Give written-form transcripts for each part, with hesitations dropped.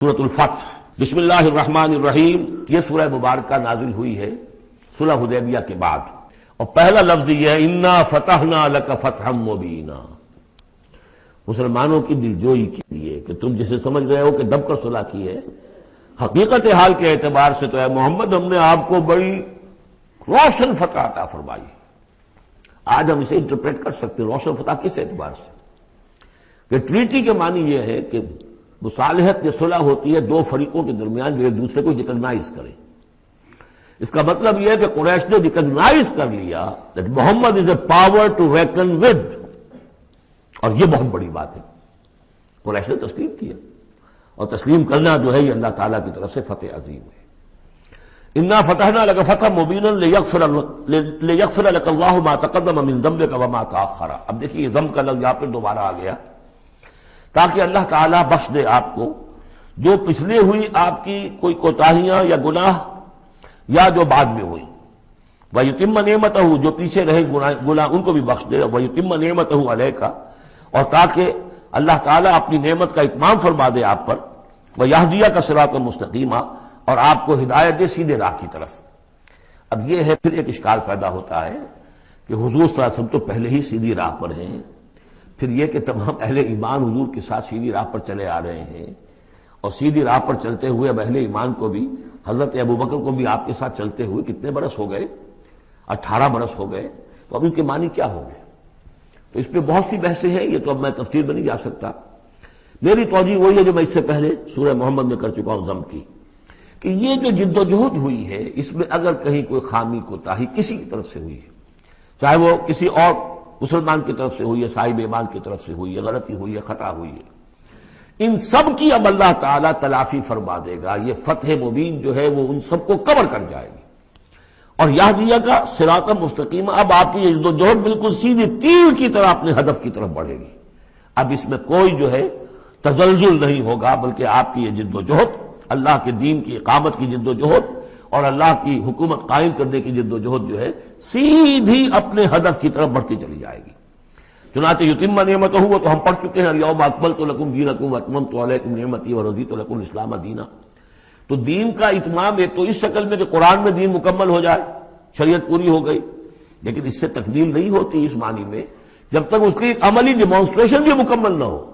سورۃ الفتح بسم اللہ الرحمن الرحیم، یہ سورہ مبارکہ نازل ہوئی ہے صلح حدیبیہ کے بعد، اور پہلا لفظ یہ ہے انا فتحنا لک فتحا مبینا، مسلمانوں کی دلجوئی کے لیے کہ تم جسے سمجھ رہے ہو کہ دب کر صلح کی ہے، حقیقت حال کے اعتبار سے تو ہے محمد ہم نے آپ کو بڑی روشن فتح عطا فرمائی۔ آج ہم اسے انٹرپریٹ کر سکتے ہیں روشن فتح کس اعتبار سے کہ ٹریٹی کے معنی یہ ہے کہ مصالحت یا صلح ہوتی ہے دو فریقوں کے درمیان جو ایک دوسرے کو ریکگنائز کریں۔ اس کا مطلب یہ ہے کہ قریش نے ریکگنائز کر لیا کہ Muhammad is a power to reckon with, اور یہ بہت بڑی بات ہے۔ قریش نے تسلیم کیا، اور تسلیم کرنا جو ہے یہ اللہ تعالیٰ کی طرف سے فتح عظیم ہے۔ انا فتحنا لک فتحا مبینا لیغفر لک اللہ ما تقدم من ذنبک وما تاخر۔ اب دیکھیے ذنب کا لفظ یہاں پر دوبارہ آ گیا تاکہ اللہ تعالیٰ بخش دے آپ کو جو پچھلے ہوئی آپ کی کوئی کوتاہیاں یا گناہ یا جو بعد میں ہوئی، وَيُتِمَّ نِعْمَتَهُ جو پیچھے رہے گناہ ان کو بھی بخش دے، وَيُتِمَّ نِعْمَتَهُ عَلَيْكَ اور تاکہ اللہ تعالیٰ اپنی نعمت کا اتمام فرما دے آپ پر، وَيَهْدِيَكَ صِرَاطًا مُسْتَقِيمًا اور آپ کو ہدایت دے سیدھے راہ کی طرف۔ اب یہ ہے پھر ایک اشکال پیدا ہوتا ہے کہ حضور صلی اللہ علیہ وسلم تو پہلے ہی سیدھی راہ پر ہیں، پھر یہ کہ تمام اہل ایمان حضور کے ساتھ سیدھی راہ پر چلے آ رہے ہیں، اور سیدھی راہ پر چلتے ہوئے اب اہل ایمان کو بھی حضرت ابوبکر کو بھی آپ کے ساتھ چلتے ہوئے کتنے برس ہو گئے؟ 18 برس ہو گئے، تو اب ان کے معنی کیا ہو گئے؟ تو اس پہ بہت سی بحثیں ہیں، یہ تو اب میں تفصیل میں نہیں جا سکتا۔ میری توجہ وہی ہے جو میں اس سے پہلے سورہ محمد میں کر چکا ہوں ضم کی، کہ یہ جو جد و جہد ہوئی ہے اس میں اگر کہیں کوئی خامی کوتاہی کسی کی طرف سے ہوئی ہے، چاہے وہ کسی اور مسلمان کی طرف سے ہوئی ہے، صاحب ایمان کی طرف سے ہوئی ہے، غلطی ہوئی ہے، خطا ہوئی ہے، ان سب کی اب اللہ تعالیٰ تلافی فرما دے گا۔ یہ فتح مبین جو ہے وہ ان سب کو کور کر جائے گی، اور یہدیہ کا صراط مستقیم، اب آپ کی یہ جد و جہد بالکل سیدھی تیر کی طرح اپنے ہدف کی طرف بڑھے گی۔ اب اس میں کوئی جو ہے تزلزل نہیں ہوگا، بلکہ آپ کی یہ جد و جہد، اللہ کے دین کی اقامت کی جد و جہد اور اللہ کی حکومت قائم کرنے کی جد و جہد جو ہے سیدھی اپنے ہدف کی طرف بڑھتی چلی جائے گی۔ چنانچہ یتم نعمتہ وہ تو ہم پڑھ چکے ہیں، الیوم اکملت لکم دینکم واتممت علیکم نعمتی ورضیت لکم الاسلام دینا۔ تو دین کا اتمام ایک تو اس شکل میں کہ قرآن میں دین مکمل ہو جائے، شریعت پوری ہو گئی، لیکن اس سے تکمیل نہیں ہوتی اس معنی میں جب تک اس کی ایک عملی ڈیمانسٹریشن بھی مکمل نہ ہو۔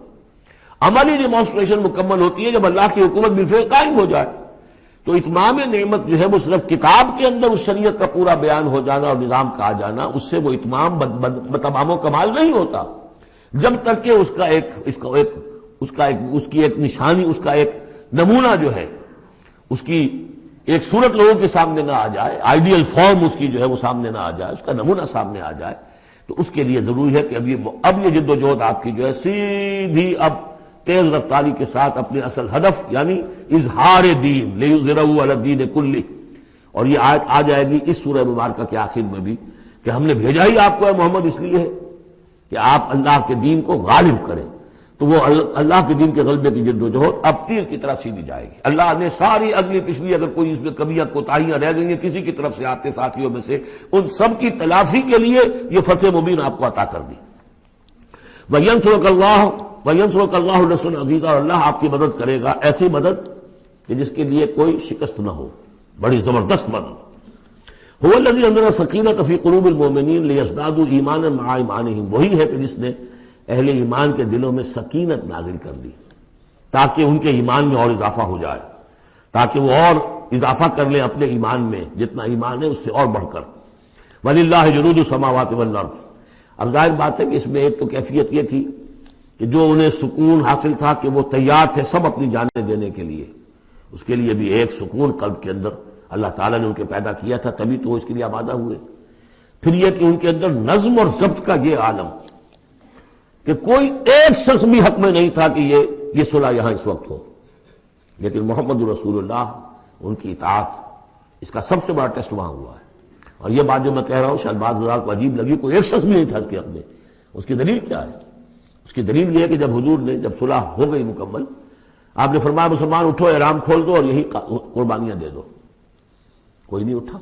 عملی ڈیمانسٹریشن مکمل ہوتی ہے جب اللہ کی حکومت بالفعل قائم ہو جائے۔ تو اتمام نعمت جو ہے وہ صرف کتاب کے اندر اس شریعت کا پورا بیان ہو جانا اور نظام کا آ جانا، اس سے وہ اتمام تمام و کمال نہیں ہوتا جب تک کہ اس کی ایک نشانی، اس کا ایک نمونہ جو ہے، اس کی ایک صورت لوگوں کے سامنے نہ آ جائے، آئیڈیل فارم اس کی جو ہے وہ سامنے نہ آ جائے، اس کا نمونہ سامنے آ جائے۔ تو اس کے لیے ضروری ہے کہ اب یہ جد و جہد آپ کی جو ہے سیدھی اب تیز رفتاری کے ساتھ اپنے اصل ہدف یعنی اظہار دین لیظہرہ علی الدین کلہ، اور یہ آیت آ جائے گی اس سورہ مبارکہ کے آخر میں بھی کہ ہم نے بھیجا ہی آپ کو ہے محمد اس لیے ہے کہ آپ اللہ کے دین کو غالب کریں۔ تو وہ اللہ کے دین کے غلبے کی جد و جہد اب تیر کی طرح سیدھی جائے گی۔ اللہ نے ساری اگلی پچھلی اگر کوئی اس میں کمیاں کوتاہیاں رہ گئی ہیں کسی کی طرف سے آپ کے ساتھیوں میں سے، ان سب کی تلافی کے لیے یہ فتح مبین آپ کو عطا کر دی۔ وَيَنْصُرَكَ اللَّهُ نَصْرًا عَزِيزًا اور اللہ آپ کی مدد کرے گا ایسی مدد کہ جس کے لیے کوئی شکست نہ ہو، بڑی زبردست مدد۔ هُوَ الَّذِي أَنزَلَ السَّكِينَةَ فِي قُلُوبِ الْمُؤْمِنِينَ لِيَزْدَادُوا إِيمَانًا مَعَ إِيمَانِهِمْ، وہی ہے کہ جس نے اہل ایمان کے دلوں میں سکینت نازل کر دی تاکہ ان کے ایمان میں اور اضافہ ہو جائے، تاکہ وہ اور اضافہ کر لیں اپنے ایمان میں، جتنا ایمان ہے اس سے اور بڑھ کر۔ وَلِلَّهِ جُنُودُ السَّمَاوَاتِ وَالْأَرْضِ۔ اب ظاہر بات ہے کہ اس میں ایک تو کیفیت یہ تھی کہ جو انہیں سکون حاصل تھا کہ وہ تیار تھے سب اپنی جانیں دینے کے لیے، اس کے لیے بھی ایک سکون قلب کے اندر اللہ تعالیٰ نے ان کے پیدا کیا تھا، تبھی تو وہ اس کے لیے آمادہ ہوئے۔ پھر یہ کہ ان کے اندر نظم اور ضبط کا یہ عالم کہ کوئی ایک شخص بھی حق میں نہیں تھا کہ یہ صلح یہاں اس وقت ہو، لیکن محمد رسول اللہ ان کی اطاعت، اس کا سب سے بڑا ٹیسٹ وہاں ہوا ہے۔ اور یہ بات جو میں کہہ رہا ہوں شاید بعض حضرات کو عجیب لگی، کوئی ایک شخص بھی نہیں تھا اس کے حق میں۔ اس کی دلیل کیا ہے؟ اس کی دلیل یہ ہے کہ جب حضور نے جب صلح ہو گئی مکمل، آپ نے فرمایا مسلمان اٹھو، احرام کھول دو اور یہی قربانیاں دے دو۔ کوئی نہیں اٹھا،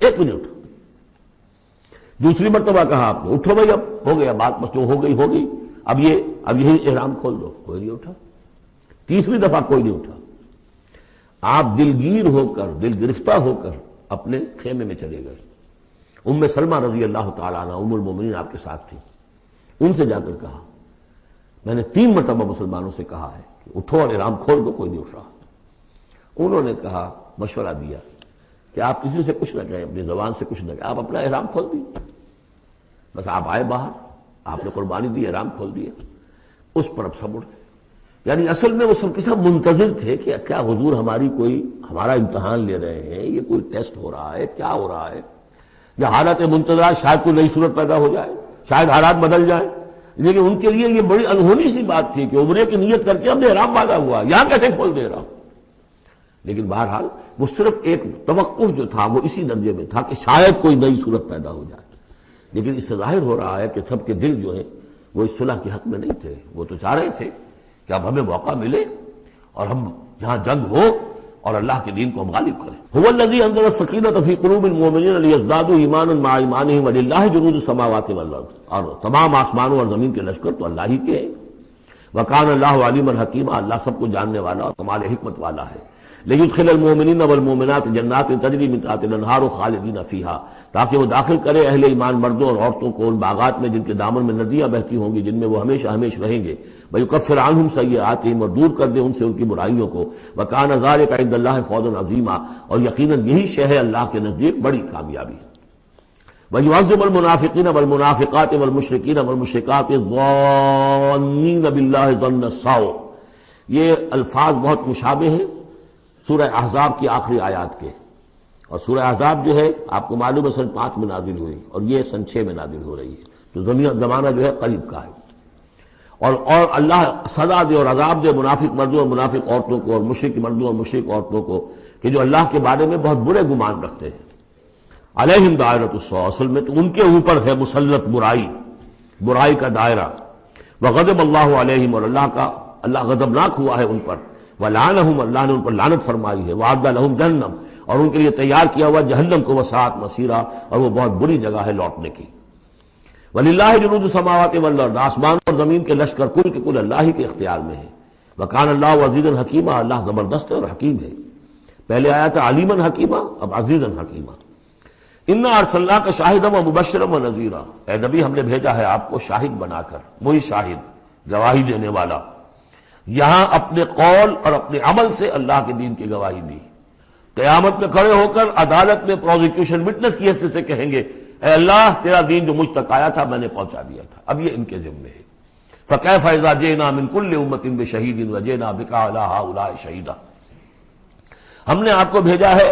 ایک بھی نہیں اٹھا۔ دوسری مرتبہ کہا آپ نے اٹھو بھائی، اب ہو گیا بات، بس جو ہو گئی اب یہی احرام کھول دو، کوئی نہیں اٹھا۔ تیسری دفعہ کوئی نہیں اٹھا۔ آپ دلگیر ہو کر، دل گرفتہ ہو کر اپنے خیمے میں چلے گئے۔ ام سلمہ رضی اللہ تعالیٰ عنہ ام المومنین آپ کے ساتھ تھی، ان سے جا کر کہا، میں نے 3 مرتبہ مسلمانوں سے کہا ہے کہ اٹھو اور احرام کھول دو، کوئی نہیں اٹھ رہا۔ انہوں نے کہا، مشورہ دیا کہ آپ کسی سے کچھ نہ کہیں، اپنی زبان سے کچھ نہ کہیں، آپ اپنا احرام کھول دیجیے، بس آپ آئے باہر، آپ نے قربانی دی، احرام کھول دیا۔ اس پر اب سب اٹھ گئے۔ یعنی اصل میں وہ سب کے سب منتظر تھے کہ کیا حضور ہمارا امتحان لے رہے ہیں، یہ کوئی ٹیسٹ ہو رہا ہے، کیا ہو رہا ہے، یا حالت منتظر شاید کوئی نئی صورت پیدا ہو جائے، شاید حالات بدل جائیں۔ لیکن ان کے لیے یہ بڑی انہونی سی بات تھی کہ عمرے کی نیت کر کے ہم نے احرام باندھا ہوا، یہاں کیسے کھول دے رہا ہوں۔ لیکن بہرحال وہ صرف ایک توقف جو تھا وہ اسی درجے میں تھا کہ شاید کوئی نئی صورت پیدا ہو جائے۔ لیکن اس سے ظاہر ہو رہا ہے کہ سب کے دل جو ہیں وہ اس صلح کے حق میں نہیں تھے، وہ تو چاہ رہے تھے کہ اب ہمیں موقع ملے اور ہم یہاں جنگ ہو اور اللہ کے دین کو ہم غالب کریں۔ هو الذی انزل السکینۃ فی قلوب المؤمنین لیزدادوا ایمانا مع ایمانہم وللہ جنود السماوات والارض، اور تمام آسمانوں اور زمین کے لشکر تو اللہ ہی کے ہیں۔ وکان اللہ علیما حکیما، اللہ سب کو جاننے والا اور کمال حکمت والا ہے۔ لیدخل المؤمنین والمؤمنات جنات تجری من تحتها الانہار خالدین فیہا، تاکہ وہ داخل کرے اہل ایمان مردوں اور عورتوں کو ان باغات میں جن کے دامن میں ندیاں بہتی ہوں گی، جن میں وہ ہمیشہ ہمیشہ رہیں گے۔ وَيُكَفِّرْ عَنْهُمْ سَيِّئَاتِهِمْ، اور دور کر دے ان سے ان کی برائیوں کو۔ وَكَانَ ذَلِكَ عِندَ اللَّهِ فَوْزًا عَظِيمًا، اور یقیناً یہی شے ہے اللہ کے نزدیک بڑی کامیابی۔ وَيُعَذِّبُ الْمُنَافِقِينَ وَالْمُنَافِقَاتِ وَالْمُشْرِكِينَ وَالْمُشْرِكَاتِ الظَّانِّينَ بِاللَّهِ ظَنَّ السَّوْءِ، یہ الفاظ بہت مشابہ ہیں سورہ احزاب کی آخری آیات کے، اور سورہ احزاب جو ہے آپ کو معلوم ہے سن 5 میں نازل ہوئی، اور یہ سن 6 میں نازل ہو رہی ہے، تو زمانہ جو ہے قریب کا ہے۔ اور اللہ سزا دے اور عذاب دے منافق مردوں اور منافق عورتوں کو، اور مشرک مردوں اور مشرک عورتوں کو، کہ جو اللہ کے بارے میں بہت برے گمان رکھتے ہیں۔ علیہم دائرۃ السوء، اصل میں تو ان کے اوپر ہے مسلط برائی کا دائرہ۔ وغضب اللہ علیہم، اور اللہ غضبناک ہوا ہے ان پر۔ وَلَعَنَهُمْ، اللہ نے ان پر لعنت فرمائی ہے۔ وَأَعَدَّ لَهُمْ جَهَنَّمَ، اور ان کے لیے تیار کیا ہوا جہنم کو، وَسَاءَتْ مَصِيرًا، اور وہ بہت بری جگہ ہے لوٹنے کی۔ وَلِلَّهِ جُنُودُ السَّمَاوَاتِ وَالْأَرْضِ، آسمان اور زمین کے لشکر کل کے کل اللہ ہی کے اختیار میں ہیں۔ وَكَانَ اللَّهُ عَزِيزًا حَكِيمًا، اللہ زبردست ہے اور حکیم ہے۔ پہلے آیا تھا عَلِيمًا حَكِيمًا، اب عَزِيزًا حَكِيمًا۔ إِنَّا أَرْسَلْنَاكَ شَاهِدًا وَمُبَشِّرًا وَنَذِيرًا، اے نبی ہم نے بھیجا ہے آپ کو شاہد بنا کر، وہی شاہد گواہی دینے والا۔ یہاں اپنے قول اور اپنے عمل سے اللہ کے دین کی گواہی دی۔ قیامت میں کھڑے ہو کر عدالت میں پروزیکیوشن وٹنس کی حیثیت سے کہیں گے، اے اللہ تیرا دین جو مجھ تک آیا تھا میں نے پہنچا دیا تھا، اب یہ ان کے ذمے ہے۔ فَكَيْفَ إِذَا جِئْنَا مِنْ كُلِّ أُمَّةٍ بِشَهِيدٍ وَجِئْنَا بِكَ عَلَىٰ هَٰؤُلَاءِ شَهِيدًا، ہم نے آپ کو بھیجا ہے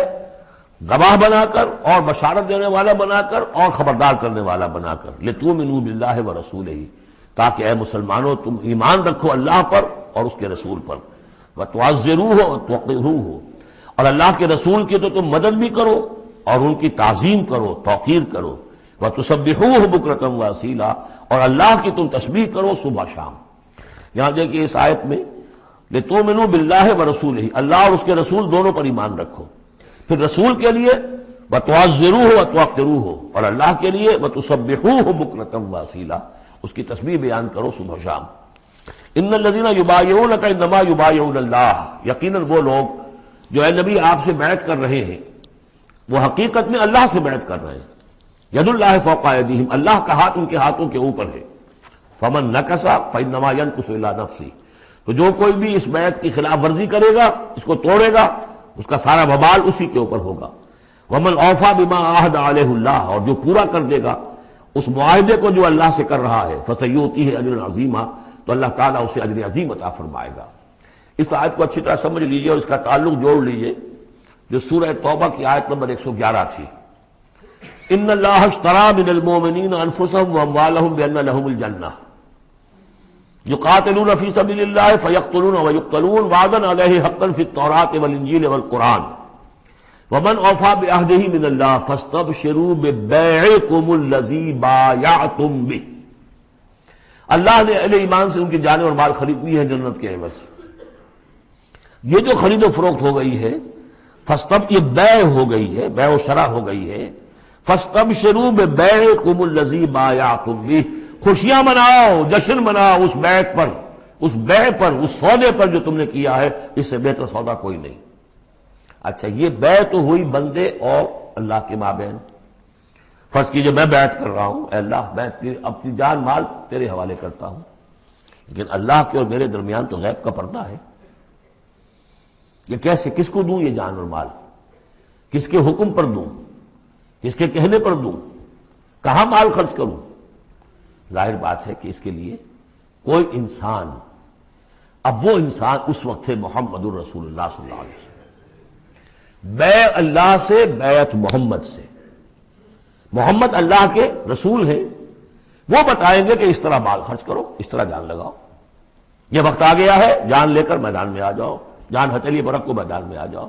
گواہ بنا کر اور بشارت دینے والا بنا کر اور خبردار کرنے والا بنا کر۔ لِتُؤْمِنُوا بِاللَّهِ وَرَسُولِهِ، تاکہ اے مسلمانوں تم ایمان رکھو اللہ پر اور اس کے رسول پر۔ وَتُعَزِّرُوهُ وَتُوَقِّرُوهُ، اور اللہ کے رسول کی تو تم مدد بھی کرو اور ان کی تعظیم کرو، توقیر کرو۔ وَتُسَبِّحُوهُ بُكْرَةً وَأَصِيلًا، اور اللہ کی تم تسبیح کرو صبح شام۔ یہاں دیکھیے اس آیت میں لِتُؤْمِنُوا بِاللَّهِ وَرَسُولِهِ، اللہ اور اس کے رسول دونوں پر ایمان رکھو۔ پھر رسول کے لیے وَتُعَزِّرُوهُ وَتُوَقِّرُوهُ، اور اللہ کے لیے وَتُسَبِّحُوهُ بُكْرَةً وَأَصِيلًا، اس کی تسبیح بیان کرو صبح شام۔ ان الذین یبایعونک انما یبایعون اللہ، یقیناً وہ لوگ جو اے نبی آپ سے بیعت کر رہے ہیں وہ حقیقت میں اللہ سے بیعت کر رہے ہیں۔ ید اللہ فوق ایدیہم، اللہ کا ہاتھ ان کے ہاتھوں کے اوپر ہے۔ فمن نکث فانما ینکث الی نفسہ، تو جو کوئی بھی اس بیعت کی خلاف ورزی کرے گا، اس کو توڑے گا، اس کا سارا وبال اسی کے اوپر ہوگا۔ ومن اوفی بما عاہد علیہ اللہ، اور جو پورا کر دے گا اس معاہدے کو جو اللہ سے کر رہا ہے، فسیؤتیہ اجرا عظیما، تو اللہ تعالیٰ اسے اجر عظیم عطا فرمائے گا۔ اس آیت کو اچھی طرح سمجھ لیجئے اور اس کا تعلق جوڑ لیجئے جو سورہ توبہ کی آیت نمبر 111 تھی۔ ان اللہ اشتری من المؤمنین انفسهم واموالهم بان لهم الجنہ یقاتلون فی سبیل اللہ فیقتلون ویقتلون وعدا علیہ حقا فی التوراۃ والانجیل والقرآن ومن اوفی بعہدہ من اللہ فاستبشروا ببیعکم الذی بایعتم بہ، اللہ نے اہل ایمان سے ان کی جانیں اور مال خرید لی ہے جنت کے عوض۔ یہ جو خرید و فروخت ہو گئی ہے یہ بیع ہو گئی ہے، بیع و شرع ہو گئی ہے۔ فاستبشروا ببیعکم الذی بایعتم بہ، خوشیاں مناؤ، جشن مناؤ اس بیع پر، اس بیع پر، اس سودے پر جو تم نے کیا ہے، اس سے بہتر سودا کوئی نہیں۔ اچھا یہ بیعت تو ہوئی بندے اور اللہ کے مابین. فرض کیجئے میں بیعت کر رہا ہوں، اے اللہ میں اپنی جان مال تیرے حوالے کرتا ہوں، لیکن اللہ کے اور میرے درمیان تو غیب کا پردہ ہے. یہ کیسے، کس کو دوں یہ جان اور مال؟ کس کے حکم پر دوں؟ کس کے کہنے پر دوں؟ کہاں مال خرچ کروں؟ ظاہر بات ہے کہ اس کے لیے کوئی انسان، اب وہ انسان اس وقت ہے محمد الرسول اللہ صلی اللہ علیہ وسلم. بیع اللہ سے، بیعت محمد سے. محمد اللہ کے رسول ہیں، وہ بتائیں گے کہ اس طرح مال خرچ کرو، اس طرح جان لگاؤ. یہ وقت آ گیا ہے، جان لے کر میدان میں آ جاؤ، جان ہتھیلی پر رکھو میدان میں آ جاؤ.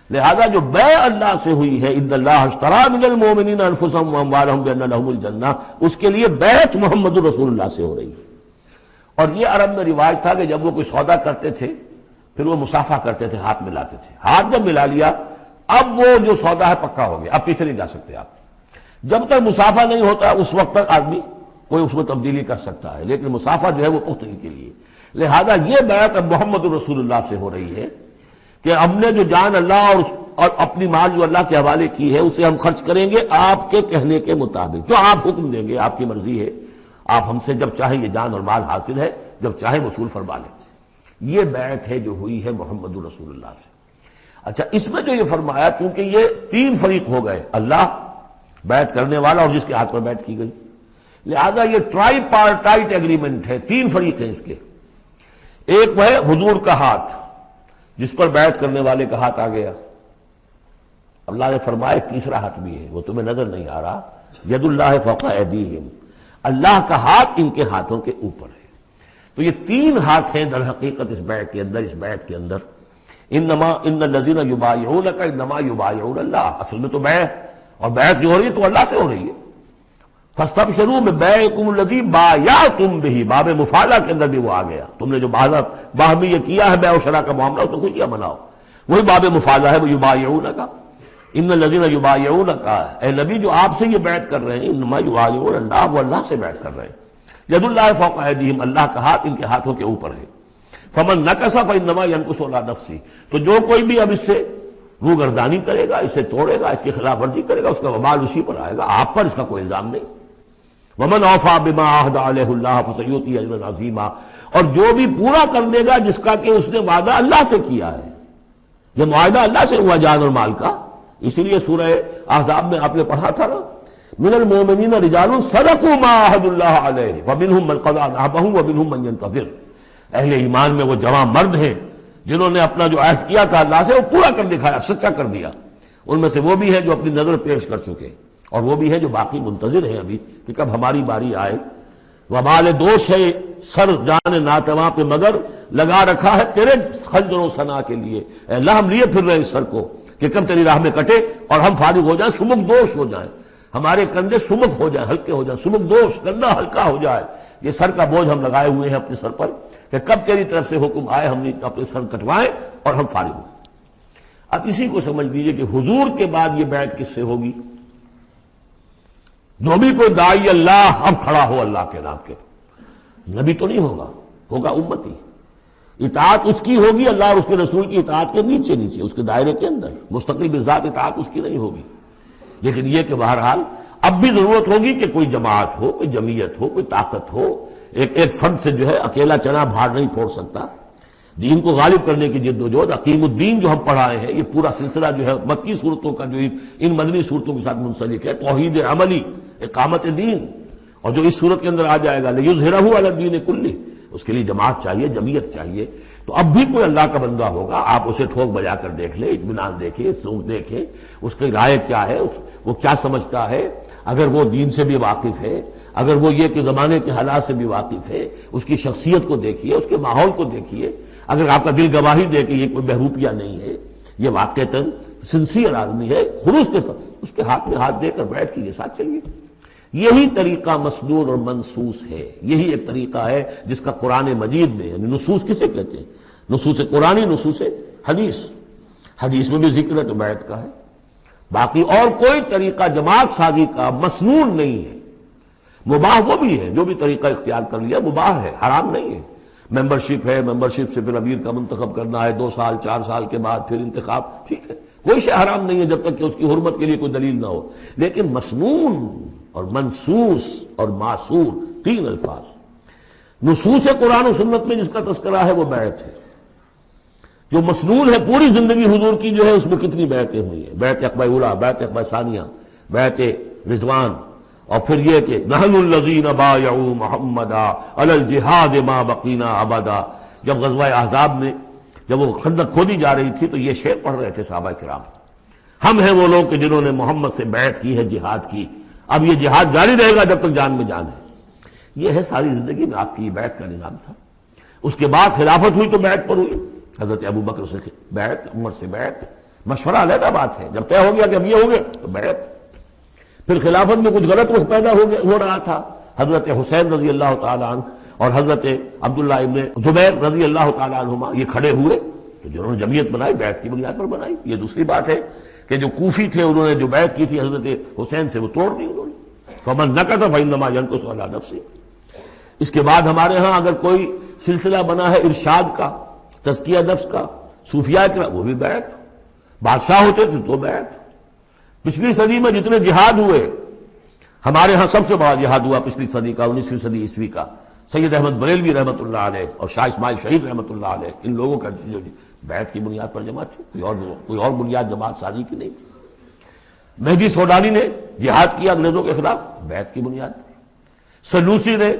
لہذا جو بیع اللہ سے ہوئی ہے، ان اللہ اشتری من المؤمنین انفسهم واموالهم بان لهم الجنہ، اس کے لیے بیعت محمد رسول اللہ سے ہو رہی ہے. اور یہ عرب میں رواج تھا کہ جب وہ کوئی سودا کرتے تھے پھر وہ مصافحہ کرتے تھے، ہاتھ ملاتے تھے. ہاتھ جب ملا لیا اب وہ جو سودا ہے پکا ہو گیا، اب پیچھے نہیں جا سکتے آپ. جب تک مصافحہ نہیں ہوتا اس وقت تک آدمی کوئی اس میں تبدیلی کر سکتا ہے، لیکن مصافحہ جو ہے وہ پختگی کے لیے. لہذا یہ بیعت اب محمد رسول اللہ سے ہو رہی ہے کہ ہم نے جو جان اللہ اور اپنی مال جو اللہ کے حوالے کی ہے اسے ہم خرچ کریں گے آپ کے کہنے کے مطابق، جو آپ حکم دیں گے، آپ کی مرضی ہے. آپ ہم سے جب چاہیں یہ جان اور مال حاصل ہے، جب چاہیں وصول فرما لیں. یہ بیعت ہے جو ہوئی ہے محمد رسول اللہ سے. اچھا اس میں جو یہ فرمایا، چونکہ یہ تین فریق ہو گئے، اللہ، بیعت کرنے والا اور جس کے ہاتھ پر بیعت کی گئی، لہذا یہ ٹرائی پارٹائٹ ایگریمنٹ ہے. تین فریق ہیں اس کے. ایک وہ ہے حضور کا ہاتھ، جس پر بیعت کرنے والے کا ہاتھ آ گیا. اللہ نے فرمایا تیسرا ہاتھ بھی ہے، وہ تمہیں نظر نہیں آ رہا. ید اللہ فوق ایدیہم، اللہ کا ہاتھ ان کے ہاتھوں کے اوپر ہے. تو یہ تین ہاتھ ہیں در حقیقت اس بیعت کے اندر. اس بیعت کے اندر ان الذین یبایعونک انما یبایعون اللہ، اصل میں تو بیع اور بیعت جو ہو رہی ہے تو اللہ سے ہو رہی ہے. فاستبشروا ببیعکم الذی بایعتم بہ، باب مفاعلہ کے اندر بھی وہ آ گیا. تم نے جو باہمی یہ کیا ہے بیع و شراء کا معاملہ، اس میں خوشیاں مناؤ. وہی باب مفاعلہ ہے، وہ یبایعونک. ان الذین یبایعونک، اے نبی جو آپ سے یہ بیعت کر رہے ہیں، انما یبایعون اللہ، وہ اللہ سے بیعت کر رہے ہیں. ید اللہ فوق ایدیہم، اللہ کا ہاتھ ان کے ہاتھوں کے اوپر ہے. فمن نکث فانما ینکث علی نفسہ، تو جو کوئی بھی اب اس سے روگردانی کرے گا، اسے توڑے گا، اس کی خلاف ورزی کرے گا، اس کا وبال اسی پر آئے گا، آپ پر اس کا کوئی الزام نہیں. ومن اوفی بما عہد علیہ اللہ فسیؤتی اجرا عظیما، اور جو بھی پورا کر دے گا جس کا کہ اس نے وعدہ اللہ سے کیا ہے. یہ معاہدہ اللہ سے ہوا جان اور مال کا. اسی لیے سورہ احزاب میں آپ نے پڑھا تھا نا، من المؤمنین رجال صدقوا ما عہد اللہ علیہ فمنہم من قضی نحبہ ومنہم من ینتظر. اہل ایمان میں وہ جوان مرد ہیں جنہوں نے اپنا جو عہد کیا تھا اللہ سے وہ پورا کر دکھایا، سچا کر دیا. ان میں سے وہ بھی ہیں جو اپنی نظر پیش کر چکے، اور وہ بھی ہیں جو باقی منتظر ہیں ابھی کہ کب ہماری باری آئے. وبال دوش ہے سر جان ناتواں پہ مگر لگا رکھا ہے تیرے خنجر و ثنا کے لیے. اے اللہ ہم لیے پھر رہے اس سر کو کہ کب تیری راہ میں کٹے اور ہم فارغ ہو جائیں، سمک دوش ہو جائیں، ہمارے کندھے سمک ہو جائیں، ہلکے ہو جائیں. سمک دوش، کندھا ہلکا ہو جائے. یہ سر کا بوجھ ہم لگائے ہوئے ہیں اپنے سر پر کہ کب تیری طرف سے حکم آئے ہم نے اپنے سر کٹوائیں اور ہم فارغ ہوں. اب اسی کو سمجھ لیجئے کہ حضور کے بعد یہ بیعت کس سے ہوگی؟ جو بھی کوئی داعی اللہ اب کھڑا ہو اللہ کے نام کے، نبی تو نہیں ہوگا، ہوگا امتی. اطاعت اس کی ہوگی اللہ اور اس کے رسول کی اطاعت کے نیچے نیچے، اس کے دائرے کے اندر، مستقل بذات اطاعت اس کی نہیں ہوگی. لیکن یہ کہ بہرحال اب بھی ضرورت ہوگی کہ کوئی جماعت ہو، کوئی جمعیت ہو، کوئی طاقت ہو. ایک فرد سے جو ہے اکیلا چنا بھاڑ نہیں پھوڑ سکتا. دین کو غالب کرنے کی جد و جہد، عقیم الدین جو ہم پڑھائے ہیں، یہ پورا سلسلہ جو ہے مکی صورتوں کا جو ان مدنی صورتوں کے ساتھ منسلک ہے، توحید عملی، اقامت دین. اور جو اس صورت کے اندر آ جائے گا لیظہرہ علی الدین کلہ، اس کے لیے جماعت چاہیے، جمعیت چاہیے. تو اب بھی کوئی اللہ کا بندہ ہوگا، آپ اسے ٹھوک بجا کر دیکھ لیں، اطمینان دیکھیں، سوچ دیکھیں اس کی رائے کیا ہے، وہ کیا سمجھتا ہے. اگر وہ دین سے بھی واقف ہے، اگر وہ یہ کہ زمانے کے حالات سے بھی واقف ہے، اس کی شخصیت کو دیکھیے، اس کے ماحول کو دیکھیے. اگر آپ کا دل گواہی دے کہ یہ کوئی بہروپیہ نہیں ہے، یہ واقعتاً سنسیئر آدمی ہے، خلوص کے ساتھ اس کے ہاتھ میں ہاتھ دے کر بیٹھ کے یہ ساتھ چلیے. یہی طریقہ مسنون اور منصوص ہے. یہی ایک طریقہ ہے جس کا قرآن مجید میں، یعنی نصوص کسے کہتے ہیں؟ نصوص قرآنی، نصوص حدیث. حدیث میں بھی ذکر ہے تو بیعت کا ہے. باقی اور کوئی طریقہ جماعت سازی کا مسنون نہیں ہے. مباح وہ بھی ہے، جو بھی طریقہ اختیار کر لیا مباح ہے، حرام نہیں ہے. ممبرشپ ہے، ممبرشپ سے پھر امیر کا منتخب کرنا ہے، 2 سال 4 سال کے بعد پھر انتخاب، ٹھیک ہے. کوئی شے حرام نہیں ہے جب تک کہ اس کی حرمت کے لیے کوئی دلیل نہ ہو، لیکن مسنون اور منسوس اور معصور تین الفاظ۔ نصوص قرآن و سنت میں جس کا تذکرہ ہے وہ بیعت ہے۔ جو مسنون ہے پوری زندگی حضور کی جو ہے اس میں کتنی بیعتیں ہوئی ہیں، بیعت عقبہ اولیٰ، بیعت عقبہ ثانیہ، بیعت رضوان، اور پھر یہ کہ نحن الذین بایعوا محمدا علی الجہاد ما بقینا ابدا۔ جب غزوہ احزاب میں جب وہ خندق کھودی جا رہی تھی تو یہ شعر پڑھ رہے تھے صحابہ کرام، ہم ہیں وہ لوگ کہ جنہوں نے محمد سے بیعت کی ہے، جہاد کی، اب یہ جہاد جاری رہے گا جب تک جان میں جان ہے۔ یہ ہے ساری زندگی میں آپ کی بیعت کا نظام تھا۔ اس کے بعد خلافت ہوئی تو بیعت پر ہوئی، حضرت ابو بکر سے بیعت، عمر سے بیعت، مشورہ علیحدہ بات ہے، جب طے ہو گیا کہ اب یہ ہو گئے تو بیعت۔ پھر خلافت میں کچھ غلط رخ پیدا ہو رہا تھا، حضرت حسین رضی اللہ تعالیٰ عنہ اور حضرت عبداللہ ابن زبیر رضی اللہ تعالیٰ عنہما یہ کھڑے ہوئے تو جنہوں نے جمعیت بنائی بیعت کی بنیاد پر بنائی۔ یہ دوسری بات ہے کہ جو کوفی تھے انہوں نے جو بیعت کی تھی حضرت حسین سے وہ توڑ دی انہوں نے، فمن نکث فانما ينکث علی نفسہ۔ اس کے بعد ہمارے ہاں اگر کوئی سلسلہ بنا ہے ارشاد کا، تزکیہ نفس کا، صوفیاء کا، وہ بھی بیعت۔ بادشاہ ہوتے تھے تو بیعت۔ پچھلی صدی میں جتنے جہاد ہوئے، ہمارے ہاں سب سے بڑا جہاد ہوا پچھلی صدی کا، 19ویں صدی عیسوی کا، سید احمد بریلوی رحمۃ اللہ علیہ اور شاہ اسماعیل شہید رحمۃ اللہ علیہ، ان لوگوں کا جو بیعت کی بنیاد پر جماعت تھی، کوئی اور بنیاد جماعت سازی کی نہیں تھی۔ مہدی سوڈانی نے جہاد کیا انگریزوں کے خلاف بیعت کی بنیاد پر، سنوسی نے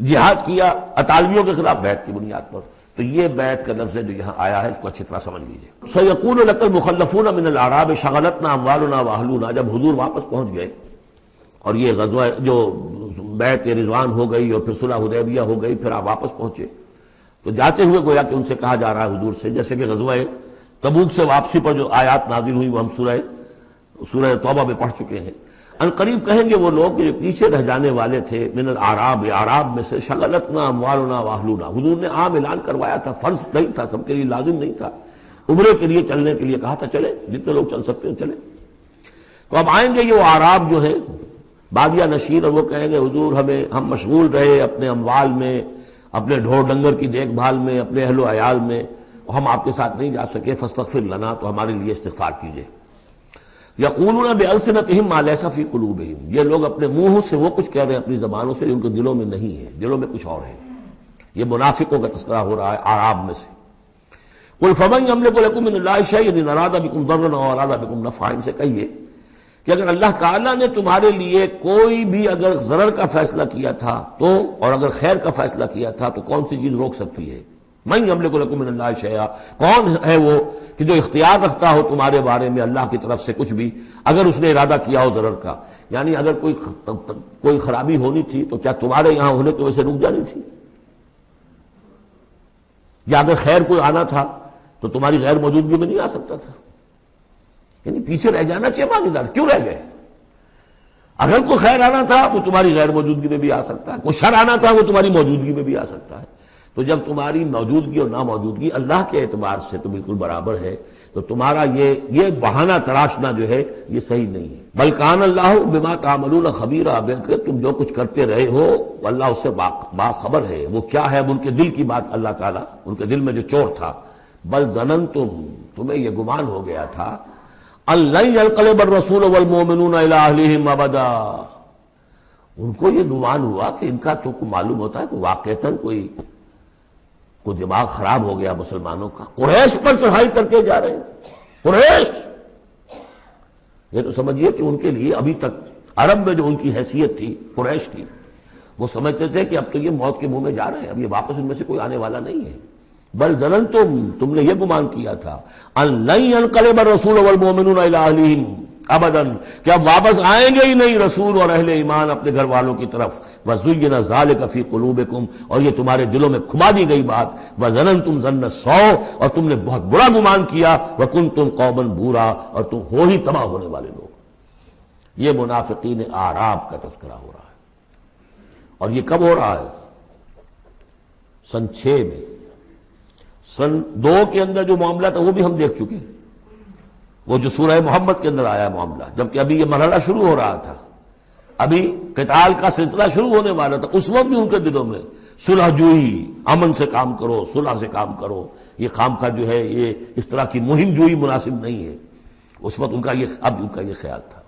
جہاد کیا اطالویوں کے خلاف بیعت کی بنیاد پر۔ تو یہ بیعت کا لفظ جو یہاں آیا ہے اس کو اچھی طرح سمجھ لیجیے۔ سَيَقُولُ لَكَ الْمُخَلَّفُونَ مِنَ الْأَعْرَابِ شَغَلَتْنَا أَمْوَالُنَا وَأَهْلُونَا۔ جب حضور واپس پہنچ گئے اور یہ غزوہ جو بیعت رضوان ہو گئی اور پھر صلح حدیبیہ ہو گئی، پھر آپ واپس پہنچے تو جاتے ہوئے گویا کہ ان سے کہا جا رہا ہے حضور سے، جیسے کہ غزوہ تبوک سے واپسی پر جو آیات نازل ہوئی وہ ہم سورہ توبہ میں پڑھ چکے ہیں۔ ان قریب کہیں گے وہ لوگ جو پیچھے رہ جانے والے تھے، من الاعراب، اعراب میں سے، شغلتنا اموالنا واہلونا، حضور نے عام اعلان کروایا تھا، فرض نہیں تھا، سب کے لیے لازم نہیں تھا، عمرے کے لیے چلنے کے لیے کہا تھا چلے، جتنے لوگ چل سکتے ہیں چلے۔ تو اب آئیں گے یہ وہ اعراب جو ہیں بادیہ نشین، اور وہ کہیں گے حضور ہم مشغول رہے اپنے اموال میں، اپنے ڈھور ڈنگر کی دیکھ بھال میں، اپنے اہل و عیال میں، ہم آپ کے ساتھ نہیں جا سکے، فاستغفر لنا، تو ہمارے لیے استغفار کیجئے۔ یقولون بألسنتہم ما لیس فی قلوبہم، یہ لوگ اپنے منہوں سے وہ کچھ کہہ رہے ہیں اپنی زبانوں سے، ان کے دلوں میں نہیں ہے، دلوں میں کچھ اور ہے۔ یہ منافقوں کا تذکرہ ہو رہا ہے اعراب میں سے۔ قل فمن یملک لکم من اللہ شیئا ان اراد بکم ضرا او اراد بکم نفعا، ان سے کہیے کہ اگر اللہ تعالیٰ نے تمہارے لیے کوئی بھی اگر ضرر کا فیصلہ کیا تھا تو، اور اگر خیر کا فیصلہ کیا تھا تو کون سی چیز روک سکتی ہے؟ من یملک لکم من اللہ شیئا، کون ہے وہ کہ جو اختیار رکھتا ہو تمہارے بارے میں اللہ کی طرف سے کچھ بھی، اگر اس نے ارادہ کیا ہو ضرر کا، یعنی اگر کوئی خرابی ہونی تھی تو کیا تمہارے یہاں ہونے کی وجہ سے رک جانی تھی؟ یا اگر خیر کوئی آنا تھا تو تمہاری غیر موجودگی میں نہیں آ سکتا تھا؟ یعنی پیچھے رہ جانا چاہیے ماندار، کیوں رہ گئے؟ اگر کوئی خیر آنا تھا تو تمہاری غیر موجودگی میں بھی آ سکتا ہے، کوئی شر آنا تھا وہ تمہاری موجودگی میں بھی آ سکتا ہے۔ تو جب تمہاری موجودگی اور ناموجودگی اللہ کے اعتبار سے تو بالکل برابر ہے، تو تمہارا یہ بہانہ تراشنا جو ہے یہ صحیح نہیں ہے۔ بل کان اللہ بما تعملون خبیرا، بلکہ تم جو کچھ کرتے رہے ہو اللہ اس سے باخبر ہے۔ وہ کیا ہے؟ اب ان کے دل کی بات اللہ تعالیٰ، ان کے دل میں جو چور تھا، بل ظننتم، تمہیں یہ گمان ہو گیا تھا، ان لن ينقلب الرسول والمؤمنون الى اہلہم ابدا، ان کو یہ گمان ہوا کہ ان کا تو معلوم ہوتا ہے کہ واقعتاً کوئی دماغ خراب ہو گیا مسلمانوں کا، قریش پر چڑھائی کر کے جا رہے ہیں، قریش، یہ تو سمجھیے کہ ان کے لیے ابھی تک عرب میں جو ان کی حیثیت تھی قریش کی، وہ سمجھتے تھے کہ اب تو یہ موت کے منہ میں جا رہے ہیں، اب یہ واپس ان میں سے کوئی آنے والا نہیں ہے۔ بل ظننتم، تم نے یہ گمان کیا تھا، ان لن ينقلب الرسول والمؤمنون الى اہلہم ابدا، کہ اب واپس آئیں گے ہی نہیں رسول اور اہل ایمان اپنے گھر والوں کی طرف۔ وَزُيِّنَ ذَلِكَ فِي قُلُوبِكُمْ، اور یہ تمہارے دلوں میں کھما دی گئی بات، وَظَنَنْتُمْ ظَنَّ السَّوْءِ، اور تم نے بہت برا گمان کیا، وَكُنْتُمْ قَوْمًا بُورًا، اور تم ہو ہی تباہ ہونے والے لوگ۔ یہ منافقین اعراب کا تذکرہ ہو رہا ہے، اور یہ کب ہو رہا ہے؟ سن 6 میں۔ سن 2 کے اندر جو معاملہ تھا وہ بھی ہم دیکھ چکے، وہ جو سورہ محمد کے اندر آیا معاملہ، جبکہ ابھی یہ مرحلہ شروع ہو رہا تھا، ابھی قتال کا سلسلہ شروع ہونے والا تھا، اس وقت بھی ان کے دلوں میں صلح جوئی، امن سے کام کرو، صلح سے کام کرو، یہ خام خواہ جو ہے یہ اس طرح کی مہم جوئی مناسب نہیں ہے۔ اس وقت ان کا یہ خیال تھا۔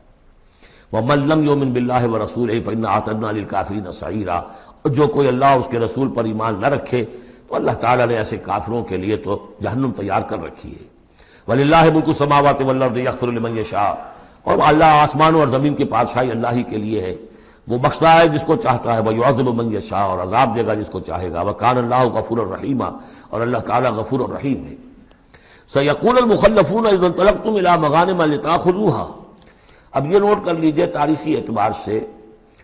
وَمَن لَّمْ يُؤْمِن بِاللَّهِ وَرَسُولِهِ فَإِنَّا أَعْتَدْنَا لِلْكَافِرِينَ سَعِيرًا، اور جو کوئی اللہ اور اس کے رسول پر ایمان نہ رکھے تو اللہ تعالیٰ نے ایسے کافروں کے لیے تو جہنم تیار کر رکھی ہے۔ وَلِلَّهِ مُلْكُ السَّمَاوَاتِ وَالْأَرْضِ يَغْفِرُ لِمَن يَشَاءُ، اور اللہ آسمانوں اور زمین کی بادشاہی اللہ ہی کے لیے ہے، وہ بخشتا ہے جس کو چاہتا ہے، وَيُعَذِّبُ مَن يَشَاءُ، اور عذاب دے گا جس کو چاہے گا، وَكَانَ اللَّهُ غَفُورًا رَحِيمًا، اور اللہ تعالیٰ غفور الرحیم ہے۔ سَيَقُولُ الْمُخَلَّفُونَ إِذَا انطَلَقْتُمْ إِلَىٰ مَغَانِمَ لِتَأْخُذُوهَا، اب یہ نوٹ کر لیجئے تاریخی اعتبار سے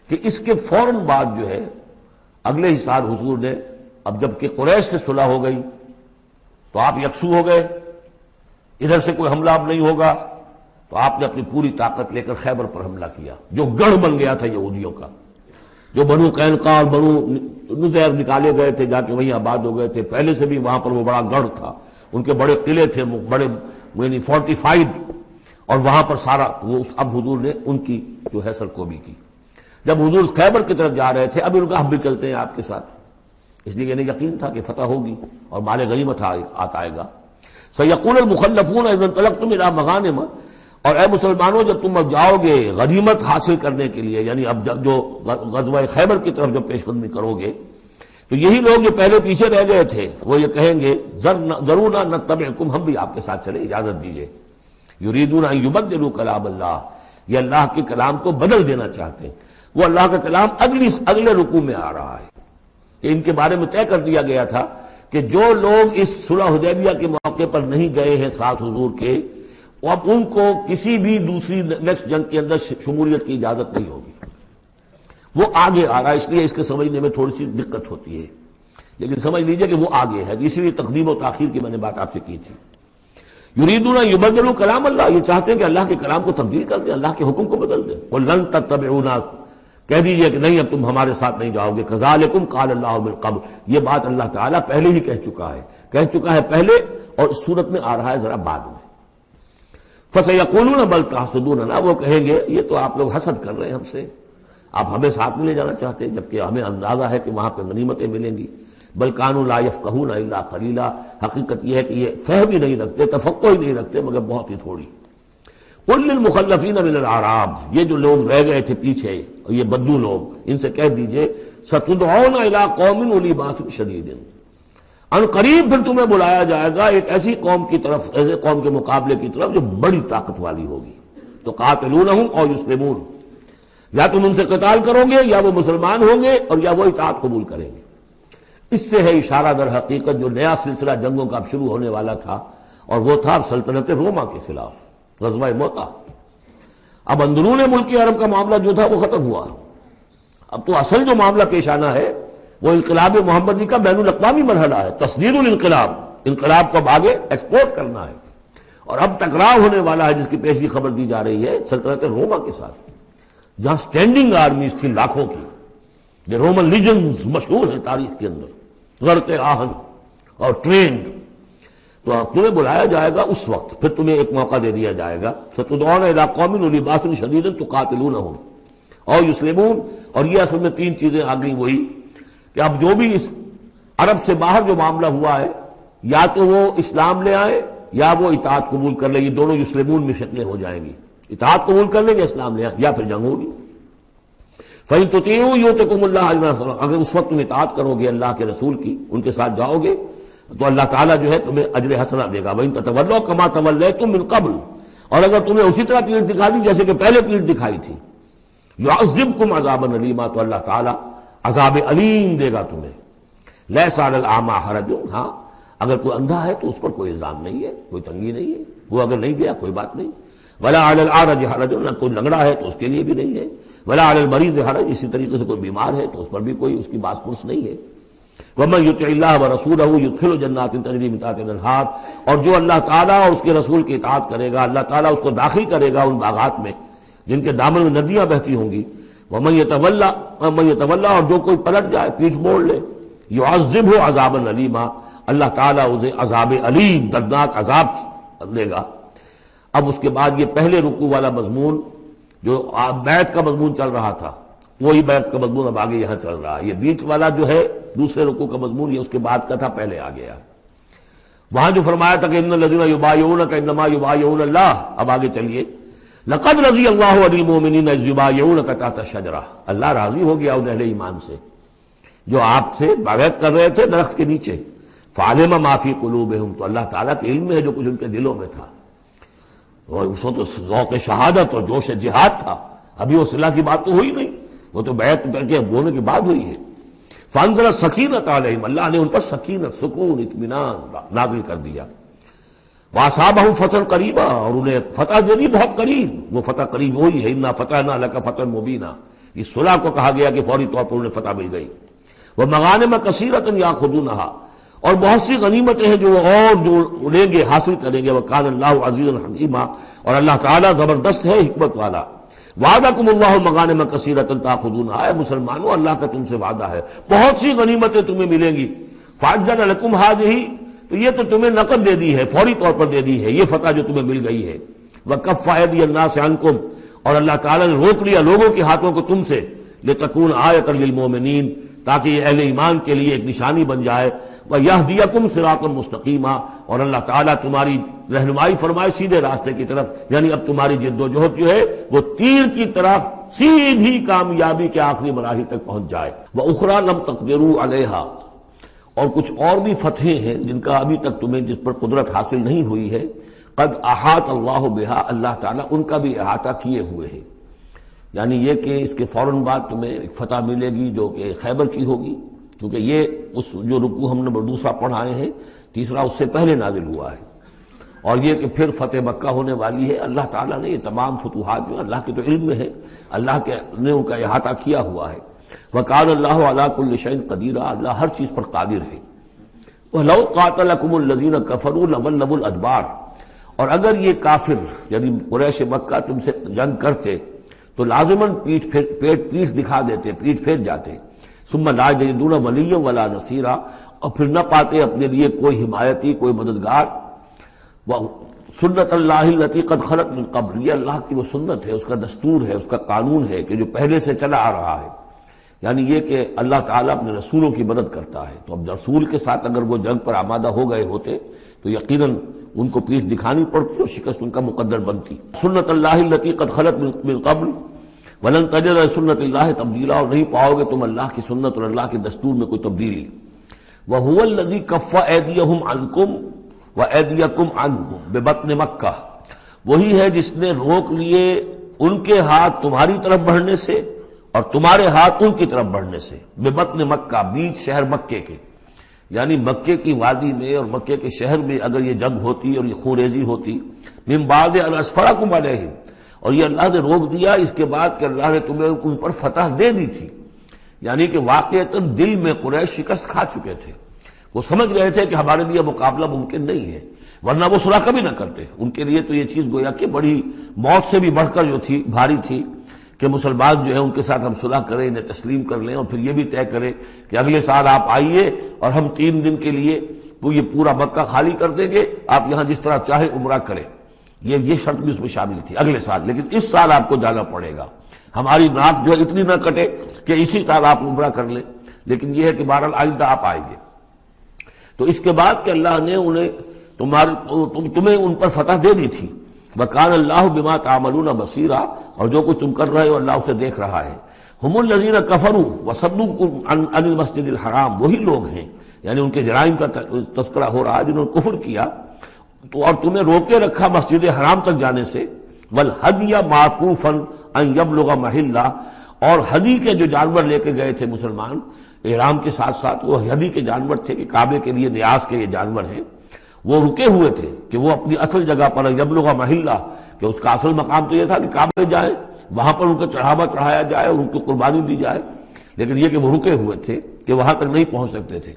کہ اس کے فوراً بعد جو ہے اگلے ہی سال حضور نے، اب جب کہ قریش سے صلح ہو گئی تو آپ یکسو ہو گئے، ادھر سے کوئی حملہ اب نہیں ہوگا، تو آپ نے اپنی پوری طاقت لے کر خیبر پر حملہ کیا، جو گڑھ بن گیا تھا یہودیوں کا، جو بنو قینقاع اور بنو نذیر نکالے گئے تھے، جا کے وہیں آباد ہو گئے تھے، پہلے سے بھی وہاں پر وہ بڑا گڑھ تھا، ان کے بڑے قلعے تھے، بڑے یعنی فورٹیفائڈ، اور وہاں پر سارا وہ اب حضور نے ان کی جو ہے سرکوبی کی۔ جب حضور خیبر کی طرف جا رہے تھے، اب ان کا ہم بھی چلتے ہیں آپ کے ساتھ، اس لیے انہیں یقین تھا کہ فتح ہوگی اور مال غنیمت آئے گا۔ سَيَقُولُ الْمُخَلَّفُونَ إِذَا انطَلَقْتُمْ إِلَىٰ مَغَانِمَ، اور اے مسلمانوں جب تم اب جاؤ گے غنیمت حاصل کرنے کے لیے، یعنی اب جو غزوہ خیبر کی طرف جب پیش قدمی کرو گے، تو یہی لوگ جو پہلے پیچھے رہ گئے تھے وہ یہ کہیں گے ذرونا نتبعکم، ہم بھی آپ کے ساتھ چلیں، اجازت دیجیے۔ یریدون ان یبدلوا کلام اللہ، یہ اللہ کے کلام کو بدل دینا چاہتے ہیں۔ وہ اللہ کا کلام اگلے رکوع میں آ رہا ہے کہ ان کے بارے میں طے کر دیا گیا تھا کہ جو لوگ اس صلح حدیبیہ کے موقع پر نہیں گئے ہیں ساتھ حضور کے، اب ان کو کسی بھی دوسری نیکسٹ جنگ کے اندر شمولیت کی اجازت نہیں ہوگی۔ وہ آگے آ رہا ہے، اس لیے اس کے سمجھنے میں تھوڑی سی دقت ہوتی ہے، لیکن سمجھ لیجئے کہ وہ آگے ہے، اسی لیے تقدیم و تاخیر کی میں نے بات آپ سے کی تھی۔ یریدون ان یبدلوا کلام اللہ، یہ چاہتے ہیں کہ اللہ کے کلام کو تبدیل کر دیں، اللہ کے حکم کو بدل دیں۔ قل لن تتبعونا، کہہ دیجئے کہ نہیں اب تم ہمارے ساتھ نہیں جاؤ گے۔ کذالکم قال اللہ من قبل، یہ بات اللہ تعالیٰ پہلے ہی کہہ چکا ہے پہلے، اور اس صورت میں آ رہا ہے ذرا بعد میں۔ فسیقولون بل تحسدوننا، وہ کہیں گے یہ تو آپ لوگ حسد کر رہے ہیں ہم سے، آپ ہمیں ساتھ نہیں لے جانا چاہتے، جبکہ ہمیں اندازہ ہے کہ وہاں پہ غنیمتیں ملیں گی۔ بل کانوا لا یفقہون الا قلیلا، حقیقت یہ ہے کہ یہ فہم ہی نہیں رکھتے، تفقہ ہی نہیں رکھتے مگر بہت ہی تھوڑی۔ قل للمخلفین من الاعراب، یہ جو لوگ رہ گئے تھے پیچھے، یہ بدو لوگ، ان سے کہہ دیجئے ستدعون الی قوم اولی باس شدید، ان قریب پھر تمہیں بلایا جائے گا ایک ایسی قوم کی طرف، ایسے قوم کے مقابلے کی طرف جو بڑی طاقت والی ہوگی۔ تو قاتلونہم او یسلمون، یا تم ان سے قتال کرو گے یا وہ مسلمان ہوں گے اور یا وہ اطاعت قبول کریں گے۔ اس سے ہے اشارہ در حقیقت جو نیا سلسلہ جنگوں کا اب شروع ہونے والا تھا، اور وہ تھا سلطنت روما کے خلاف غزوہ موطا۔ اب اندرون ملک عرب کا معاملہ جو تھا وہ ختم ہوا، اب تو اصل جو معاملہ پیش آنا ہے وہ انقلاب محمدی کا بین الاقوامی مرحلہ ہے، تصدیر الانقلاب، انقلاب کو اب آگے ایکسپورٹ کرنا ہے، اور اب ٹکراؤ ہونے والا ہے جس کی پیشگی خبر دی جا رہی ہے سلطنت روما کے ساتھ، جہاں سٹینڈنگ آرمیز تھی لاکھوں کی، یہ رومن لیجنز مشہور ہیں تاریخ کے اندر، غرق آہن اور ٹرینڈ۔ تو تمہیں بلایا جائے گا اس وقت، پھر تمہیں ایک موقع دے دیا جائے گا، ستدعون الی قوم اولی باس شدید تقاتلونہم او یسلمون، اور یہ اصل میں تین چیزیں آ گئیں وہی کہ اب جو بھی اس عرب سے باہر جو معاملہ ہوا ہے، یا تو وہ اسلام لے آئے یا وہ اطاعت قبول کر لیں، یہ دونوں یسلمون میں شکلیں ہو جائیں گی، اطاعت قبول کر لیں گے اسلام لے آئے یا پھر جنگ ہوگی۔ فَإِن تُطِيعُوا يُؤْتِكُمُ اللَّهُ أَجْرًا عَظِيمًا، اگر اس وقت تم اطاعت کرو گے اللہ کے رسول کی، ان کے ساتھ جاؤ گے تو اللہ تعالیٰ جو ہے تمہیں اجر حسنہ دے گا۔ وَإِن تَتَوَلَّوْا كَمَا تَوَلَّيْتُم مِّن قَبْلُ، اور اگر تمہیں اسی طرح پیٹھ دکھا دی جیسے کہ پہلے پیٹھ دکھائی تھی، يُعَذِّبْكُمْ عَذَابًا أَلِيمًا، تو اللہ تعالیٰ عذاب علیم دے گا تمہیں۔ لَيْسَ عَلَى الْأَعْمَىٰ حَرَجٌ، ہاں اگر کوئی اندھا ہے تو اس پر کوئی الزام نہیں ہے، کوئی تنگی نہیں ہے، وہ اگر نہیں گیا کوئی بات نہیں۔ وَلَا عَلَى الْأَعْرَجِ حَرَجٌ، نہ کوئی لنگڑا ہے تو اس کے لیے بھی نہیں ہے۔ وَلَا عَلَى الْمَرِيضِ حَرَجٌ، اسی طریقے سے کوئی بیمار ہے تو اس پر بھی کوئی اس کی باس پرس نہیں ہے۔ وَمَن يُطِعِ اللَّهَ وَرَسُولَهُ يُدْخِلْهُ جَنَّاتٍ تَجْرِي مِن تَحْتِهَا الْأَنْهَارُ، اور جو اللہ تعالیٰ اور اس کے رسول کی اطاعت کرے گا اللہ تعالیٰ اس کو داخل کرے گا ان باغات میں جن کے دامن میں ندیاں بہتی ہوں گی۔ وَمَن يَتَوَلَّى، اور جو کوئی پلٹ جائے، پیٹھ موڑ لے، يُعَذِّبْهُ عَذَابًا أَلِيمًا، اللہ تعالیٰ اسے عذاب علیم، دردناک عذاب دے گا۔ اب اس کے بعد یہ پہلے رکوع والا مضمون جو بیعت کا مضمون چل رہا تھا، وہی بیعت کا مضمون اب آگے یہاں چل رہا ہے۔ یہ بیچ والا جو ہے دوسرے رکوع کا مضمون، یہ اس کے بعد کا تھا، پہلے آ گیا۔ وہاں جو فرمایا تھا کہ ان الذین یبایعونک انما یبایعون اللہ، اب آگے چلیے، لقد رضی اللہ عن المؤمنین اذ یبایعونک تحت الشجرہ، اللہ راضی ہو گیا ان اہل ایمان سے جو آپ سے بیعت کر رہے تھے درخت کے نیچے، فعلم ما فی قلوبہم، تو اللہ تعالیٰ کے علم میں ہے جو کچھ ان کے دلوں میں تھا، اور اس وقت ذوق شہادت اور جوش جہاد تھا، ابھی وہ صلح کی بات تو ہوئی نہیں، وہ تو بیعت کر کے ہونے کے بعد ہوئی ہے۔ فانزل السکینۃ علیہم، اللہ نے ان پر سکینت، سکون، اطمینان نازل کر دیا۔ واصابہم فتحا قریبا، اور انہیں فتح دے دی بہت قریب، وہ فتح قریب وہی ہے، انا فتحنا لک فتحا مبینا، اس صلح کو کہا گیا کہ فوری طور پر انہیں فتح مل گئی۔ ومغانم کثیرۃ یاخذونھا، اور بہت سی غنیمتیں ہیں جو وہ اور جو لیں گے، حاصل کریں گے، وکان اللہ عزیزا حکیما، اور اللہ تعالیٰ زبردست ہے، حکمت والا۔ وعدکم اللہ مغانم کثیرۃ تاخذونھا، اے مسلمانوں اللہ کا تم سے وعدہ ہے بہت سی غنیمتیں تمہیں ملیں گی۔ فعجل لکم ہذہ، تو یہ تو تمہیں نقد دے دی ہے، فوری طور پر دے دی ہے یہ فتح جو تمہیں مل گئی ہے۔ وکف ایدی الناس عنکم، اور اللہ تعالیٰ نے روک لیا لوگوں کے ہاتھوں کو تم سے، لتکون آیۃ للمؤمنین، تاکہ یہ اہل ایمان کے لیے ایک نشانی بن جائے، وَيَهْدِيَكُمْ صِرَاطًا مُسْتَقِيمًا، اور اللہ تعالیٰ تمہاری رہنمائی فرمائے سیدھے راستے کی طرف، یعنی اب تمہاری جد و جہد جو ہے وہ تیر کی طرح سیدھی کامیابی کے آخری مراحل تک پہنچ جائے۔ وَأُخْرَىٰ لَمْ تَقْدِرُوا عَلَيْهَا، اور کچھ اور بھی فتحیں ہیں جن کا ابھی تک تمہیں جس پر قدرت حاصل نہیں ہوئی ہے، قد احاط اللہ بہا، اللہ تعالیٰ ان کا بھی احاطہ کیے ہوئے ہیں، یعنی یہ کہ اس کے فوراً بعد تمہیں ایک فتح ملے گی جو کہ خیبر کی ہوگی، کیونکہ یہ اس جو رکوع ہم نے دوسرا پڑھائے ہیں، تیسرا اس سے پہلے نازل ہوا ہے، اور یہ کہ پھر فتح مکہ ہونے والی ہے۔ اللہ تعالیٰ نے یہ تمام فتوحات جو اللہ کے تو علم میں ہے، اللہ کے نے ان کا احاطہ کیا ہوا ہے۔ وَقَالَ اللَّهُ عَلَىٰ كُلِّ شَيْءٍ قَدِيرٌ، اللہ ہر چیز پر قادر ہے۔ وَلَوْ قَاتَلَكُمُ الَّذِينَ كَفَرُوا لَوَلَّوُا الْأَدْبَارَ، اور اگر یہ کافر یعنی قریش مکہ تم سے جنگ کرتے تو لازماً پیٹ دکھا دیتے، پیٹ پھیر جاتے۔ ثم لا یجدون ولیا ولا نصیرا، اور پھر نہ پاتے اپنے لیے کوئی حمایتی، کوئی مددگار۔ سنت اللہ التی قد خلت من قبل، یہ اللہ کی وہ سنت ہے، اس کا دستور ہے، اس کا قانون ہے کہ جو پہلے سے چلا آ رہا ہے، یعنی یہ کہ اللہ تعالیٰ اپنے رسولوں کی مدد کرتا ہے۔ تو اب رسول کے ساتھ اگر وہ جنگ پر آمادہ ہو گئے ہوتے تو یقیناً ان کو پیٹھ دکھانی پڑتی اور شکست ان کا مقدر بنتی۔ سنت اللہ التی قد خلت من قبل وَلَن تَجِدَ لِسُنَّتِ اللَّهِ تَبْدِيلًا، اور نہیں پاؤ گے تم اللہ کی سنت اور اللہ کے دستور میں کوئی تبدیلی۔ وَهُوَ الَّذِي كَفَّ أَيْدِيَهُمْ عَنْكُمْ وَأَيْدِيَكُمْ عَنْهُمْ بِبَطْنِ مَكَّةَ، وہی ہے جس نے روک لیے ان کے ہاتھ تمہاری طرف بڑھنے سے اور تمہارے ہاتھ ان کی طرف بڑھنے سے، بِبَطْنِ مکہ، بیچ شہر مکے کے، یعنی مکے کی وادی میں اور مکے کے شہر میں اگر یہ جنگ ہوتی اور یہ خونریزی ہوتی، مِن بَعْدِ أَنْ أَسْفَرَكُمْ عَلَيْهِمْ، اور یہ اللہ نے روک دیا اس کے بعد کہ اللہ نے تمہیں ان پر فتح دے دی تھی، یعنی کہ واقعتاً دل میں قریش شکست کھا چکے تھے، وہ سمجھ گئے تھے کہ ہمارے لیے مقابلہ ممکن نہیں ہے، ورنہ وہ صلح کبھی نہ کرتے۔ ان کے لیے تو یہ چیز گویا کہ بڑی موت سے بھی بڑھ کر جو تھی بھاری تھی کہ مسلمان جو ہے ان کے ساتھ ہم صلح کریں، انہیں تسلیم کر لیں، اور پھر یہ بھی طے کریں کہ اگلے سال آپ آئیے اور ہم 3 دن کے لیے یہ پورا مکہ خالی کر دیں گے، آپ یہاں جس طرح چاہیں عمرہ کریں۔ یہ شرط بھی اس میں شامل تھی اگلے سال، لیکن اس سال آپ کو جانا پڑے گا، ہماری ناک جو ہے اتنی نہ کٹے کہ اسی سال آپ عمرہ کر لیں، لیکن یہ ہے کہ بہرحال آئندہ آپ آئیں گے۔ تو اس کے بعد کہ اللہ نے تمہیں ان پر فتح دے دی تھی۔ وَكَانَ اللَّهُ بِمَا تَعْمَلُونَ بَصِيرًا، اور جو کچھ تم کر رہے ہو اللہ اسے دیکھ رہا ہے۔ هُمُ الَّذِينَ كَفَرُوا وَصَدُّوكُمْ عَنِ الْمَسْجِدِ الْحَرَامِ، وہی لوگ ہیں، یعنی ان کے جرائم کا تذکرہ ہو رہا ہے جنہوں نے کفر کیا تو اور تمہیں روکے رکھا مسجد حرام تک جانے سے۔ وَالْهَدْيَ مَعْكُوفًا أَن يَبْلُغَ مَحِلَّهُ، اور ہدی کے جو جانور لے کے گئے تھے مسلمان احرام کے ساتھ ساتھ، وہ ہدی کے جانور تھے کہ کعبے کے لیے نیاز کے یہ جانور ہیں، وہ رکے ہوئے تھے کہ وہ اپنی اصل جگہ پر یبلغ محلہ، کہ اس کا اصل مقام تو یہ تھا کہ کعبے جائیں، وہاں پر ان کا چڑھاوا چڑھایا جائے اور ان کی قربانی دی جائے، لیکن یہ کہ وہ رکے ہوئے تھے کہ وہاں تک نہیں پہنچ سکتے تھے۔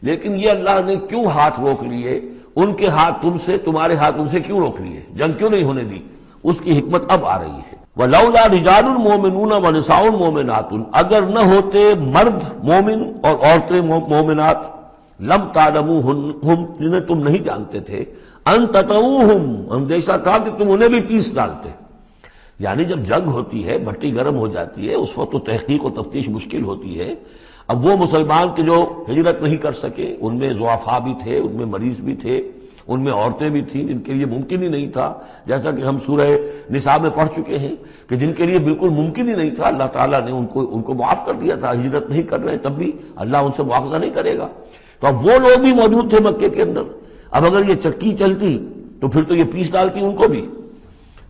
لیکن یہ اللہ نے کیوں ہاتھ روک لیے، ان کے ہاتھ تم سے، تمہارے ہاتھ ان سے کیوں روک لیے، جنگ کیوں نہیں ہونے دی، اس کی حکمت اب آ رہی ہے۔ وَلَوْلَا رِجَالٌ مُؤْمِنُونَ وَنِسَاءٌ مُؤْمِنَاتٌ، اگر نہ ہوتے مرد مومن اور عورتیں مومنات، لم تعلموہم، جنہیں تم نہیں جانتے تھے، ان تطؤوہم، اندیشہ تھا کہ تم انہیں بھی پیس ڈالتے، یعنی جب جنگ ہوتی ہے، بھٹی گرم ہو جاتی ہے، اس وقت تو تحقیق و تفتیش مشکل ہوتی ہے۔ اب وہ مسلمان کے جو ہجرت نہیں کر سکے، ان میں ضعفاء بھی تھے، ان میں مریض بھی تھے، ان میں عورتیں بھی تھیں جن کے لیے ممکن ہی نہیں تھا، جیسا کہ ہم سورہ نساء میں پڑھ چکے ہیں کہ جن کے لیے بالکل ممکن ہی نہیں تھا، اللہ تعالیٰ نے ان کو معاف کر دیا تھا، ہجرت نہیں کر رہے تب بھی اللہ ان سے مواخذہ نہیں کرے گا۔ تو اب وہ لوگ بھی موجود تھے مکے کے اندر، اب اگر یہ چکی چلتی تو پھر تو یہ پیس ڈالتی ان کو بھی۔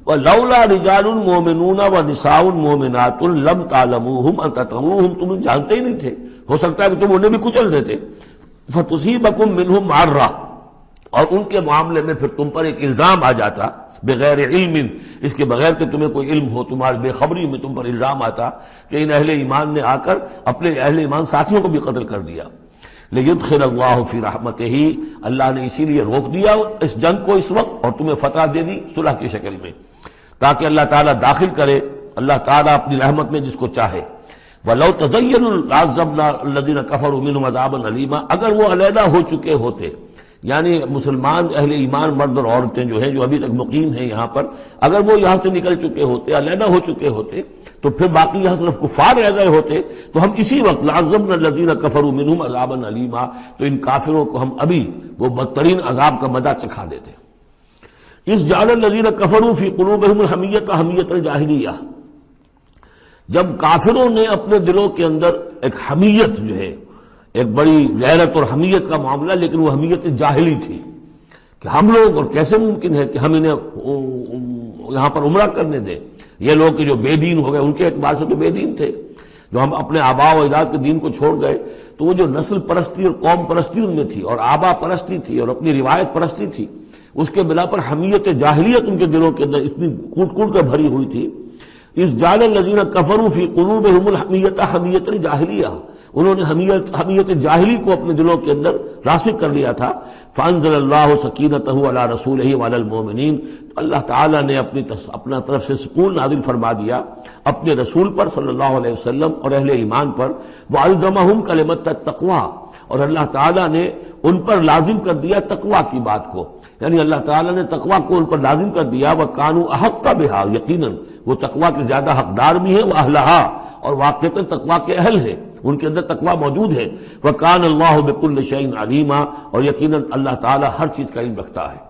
وَلَوْلَا رِجَالٌ مُؤْمِنُونَ وَنِسَاءٌ مُؤْمِنَاتٌ لَمْ تَعْلَمُوهُمْ أَن تَطَئُوهُمْ، تم جانتے ہی نہیں تھے، ہو سکتا ہے کہ تم انہیں بھی کچل دیتے، فَتُصِيبَكُم مِّنْهُمْ مَعَرَّةٌ، اور ان کے معاملے میں پھر تم پر ایک الزام آ جاتا، بغیر علم، اس کے بغیر کہ تمہیں کوئی علم ہو، تمہاری بے خبری میں تم پر الزام آتا کہ ان اہل ایمان نے آ کر اپنے اہل ایمان ساتھیوں کو بھی قتل کر دیا۔ لیدخل اللہ فی رحمتہ، اللہ نے اسی لیے روک دیا اس جنگ کو اس وقت اور تمہیں فتح دے دی صلح کی شکل میں، تاکہ اللہ تعالیٰ داخل کرے اللہ تعالیٰ اپنی رحمت میں جس کو چاہے۔ وَلَوْ تَزَيَّنُوا لَعَذَّبْنَا الَّذِينَ كَفَرُوا مِنْهُمْ عَذَابًا أَلِيمًا، اگر وہ علیحدہ ہو چکے ہوتے، یعنی مسلمان اہل ایمان مرد اور عورتیں جو ہیں جو ابھی تک مقیم ہیں یہاں پر، اگر وہ یہاں سے نکل چکے ہوتے، علیحدہ ہو چکے ہوتے، تو پھر باقی یہاں صرف کفار رہ گئے ہوتے، تو ہم اسی وقت لَعَذَّبْنَا الَّذِينَ كَفَرُوا مِنْهُمْ عَذَابًا أَلِيمًا، تو ان کافروں کو ہم ابھی وہ بدترین عذاب کا مزہ چکھا دیتے۔ اس جعل الذین کفروا فی قلوبہم الحمیۃ حمیۃ الجاہلیہ، جب کافروں نے اپنے دلوں کے اندر ایک حمیت جو ہے، ایک بڑی غیرت اور حمیت کا معاملہ، لیکن وہ حمیت جاہلی تھی کہ ہم لوگ، اور کیسے ممکن ہے کہ ہم انہیں یہاں پر عمرہ کرنے دیں، یہ لوگ کہ جو بے دین ہو گئے، ان کے اعتبار سے تو بے دین تھے، جو ہم اپنے آبا و اجداد کے دین کو چھوڑ گئے، تو وہ جو نسل پرستی اور قوم پرستی ان میں تھی، اور آبا پرستی تھی، اور اپنی روایت پرستی تھی، اس کے بنا پر حمیت جاہلیت ان کے دلوں کے اندر اتنی کوٹ کوٹ کر بھری ہوئی تھی۔ اس جعل الذین کفروا فی قلوبہم الحمیۃ حمیۃ الجاہلیہ، انہوں نے حمیت جاہلی کو اپنے دلوں کے اندر راسخ کر لیا تھا۔ فانزل اللہ سکینتہ علی رسولہ وعلی المؤمنین، اللہ تعالیٰ نے اپنا طرف سے سکون نازل فرما دیا اپنے رسول پر صلی اللہ علیہ وسلم اور اہل ایمان پر، وَأَلْزَمَهُمْ كَلِمَةَ التَّقْوَىٰ، اور اللہ تعالیٰ نے ان پر لازم کر دیا تقویٰ کی بات کو، یعنی اللہ تعالیٰ نے تقویٰ کو ان پر لازم کر دیا۔ وَكَانُوا أَحَقَّ بِهَا، یقیناً وہ تقویٰ کے زیادہ حقدار بھی ہیں، وَأَهْلَهَا، اور واقعتاً تقویٰ کے اہل ہیں، ان کے اندر تقویٰ موجود ہے۔ وَكَانَ اللَّهُ بِكُلِّ شَيْءٍ عَلِيمًا، اور یقیناً اللہ تعالیٰ ہر چیز کا علم رکھتا ہے۔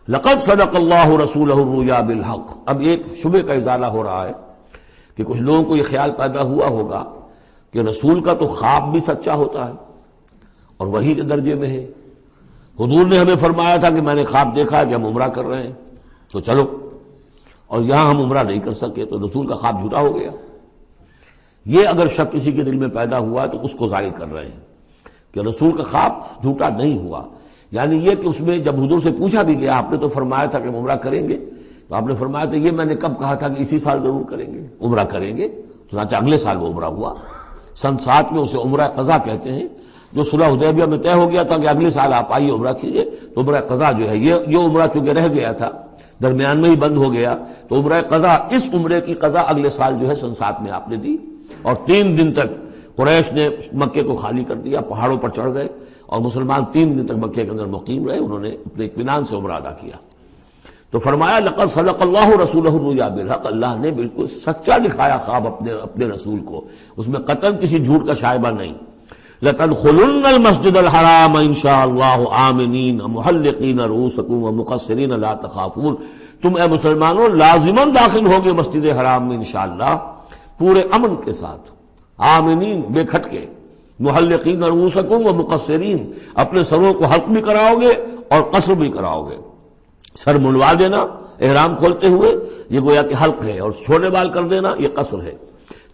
لَقَدْ صَدَقَ اللَّهُ رَسُولَهُ الرُّؤْيَا بِالْحَقِّ، اب ایک شبہ کا ازالہ ہو رہا ہے کہ کچھ لوگوں کو یہ خیال پیدا ہوا ہوگا کہ رسول کا تو خواب بھی سچا ہوتا ہے اور وحی کے درجے میں ہے۔ حضور نے ہمیں فرمایا تھا کہ میں نے خواب دیکھا ہے کہ ہم عمرہ کر رہے ہیں تو چلو، اور یہاں ہم عمرہ نہیں کر سکے تو رسول کا خواب جھوٹا ہو گیا۔ یہ اگر شک کسی کے دل میں پیدا ہوا تو اس کو ظاہر کر رہے ہیں کہ رسول کا خواب جھوٹا نہیں ہوا، یعنی یہ کہ اس میں جب حضور سے پوچھا بھی گیا، آپ نے تو فرمایا تھا کہ ہم عمرہ کریں گے، تو آپ نے فرمایا تھا یہ میں نے کب کہا تھا کہ اسی سال ضرور کریں گے، عمرہ کریں گے، چنانچہ اگلے سال وہ عمرہ ہوا۔ سن 7 میں اسے عمرہ قضا کہتے ہیں، جو صلح حدیبیہ میں طے ہو گیا تھا کہ اگلے سال آپ آئیے عمرہ کیجئے، تو عمرہ قضا جو ہے یہ عمرہ چونکہ رہ گیا تھا، درمیان میں ہی بند ہو گیا، تو عمرہ قضا، اس عمرے کی قضا اگلے سال جو ہے سن 7 میں آپ نے دی، اور 3 دن تک قریش نے مکے کو خالی کر دیا، پہاڑوں پر چڑھ گئے، اور مسلمان 3 دن تک مکے کے اندر مقیم رہے، انہوں نے اپنے اطمینان سے عمرہ ادا کیا۔ تو فرمایا لقد صدق اللہ رسولہ الرؤیا بالحق، اللہ نے بالکل سچا دکھایا خواب اپنے رسول کو، اس میں قطعاً کسی جھوٹ کا شائبہ نہیں۔ لَتَدْخُلُنَّ الْمَسْجِدَ الْحَرَامَ إِنْ شَاءَ اللَّهُ آمِنِينَ مُحَلِّقِينَ رُؤُوسَكُمْ وَمُقَصِّرِينَ لَا تَخَافُونَ، تم اے مسلمانوں لازماً داخل ہوگے مسجد حرام میں انشاءاللہ پورے امن کے ساتھ، آمنین بے کھٹکے، محلقین رؤوسکم ومقصرین، اپنے سروں کو حلق بھی کراؤ گے اور قصر بھی کراؤ گے، سر منڈوا دینا احرام کھولتے ہوئے یہ گویا کہ حلق ہے، اور چھوٹے بال کر دینا یہ قصر ہے۔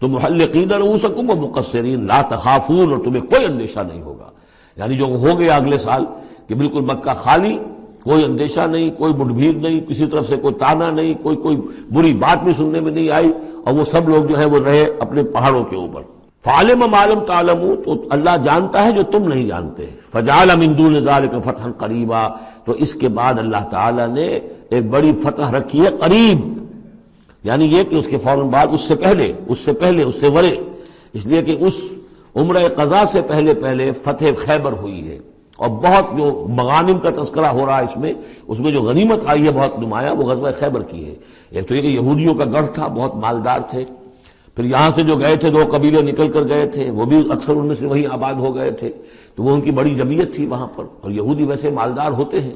تو محلقین رؤوسکم ومقصرین لا تخافون، اور تمہیں کوئی اندیشہ نہیں ہوگا، یعنی جو ہو گیا اگلے سال کہ بالکل مکہ خالی، کوئی اندیشہ نہیں، کوئی مٹ بھیڑ نہیں، کسی طرف سے کوئی تانا نہیں، کوئی بری بات بھی سننے میں نہیں آئی، اور وہ سب لوگ جو ہے وہ رہے اپنے پہاڑوں کے اوپر۔ فعلم ما لم تعلموا، تو اللہ جانتا ہے جو تم نہیں جانتے، فجعل من دون ذلك فتحا قریبا، تو اس کے بعد اللہ تعالی نے ایک بڑی فتح رکھی ہے قریب، یعنی یہ کہ اس کے فوراً بعد اس سے ورے، اس لیے کہ اس عمرہ قضا سے پہلے فتح خیبر ہوئی ہے، اور بہت جو مغانم کا تذکرہ ہو رہا ہے اس میں جو غنیمت آئی ہے بہت نمایاں، وہ غزوہ خیبر کی ہے۔ ایک تو یہ کہ یہودیوں کا گڑھ تھا، بہت مالدار تھے، پھر یہاں سے جو گئے تھے 2 قبیلے نکل کر گئے تھے، وہ بھی اکثر ان میں سے وہیں آباد ہو گئے تھے، تو وہ ان کی بڑی جمعیت تھی وہاں پر، اور یہودی ویسے مالدار ہوتے ہیں،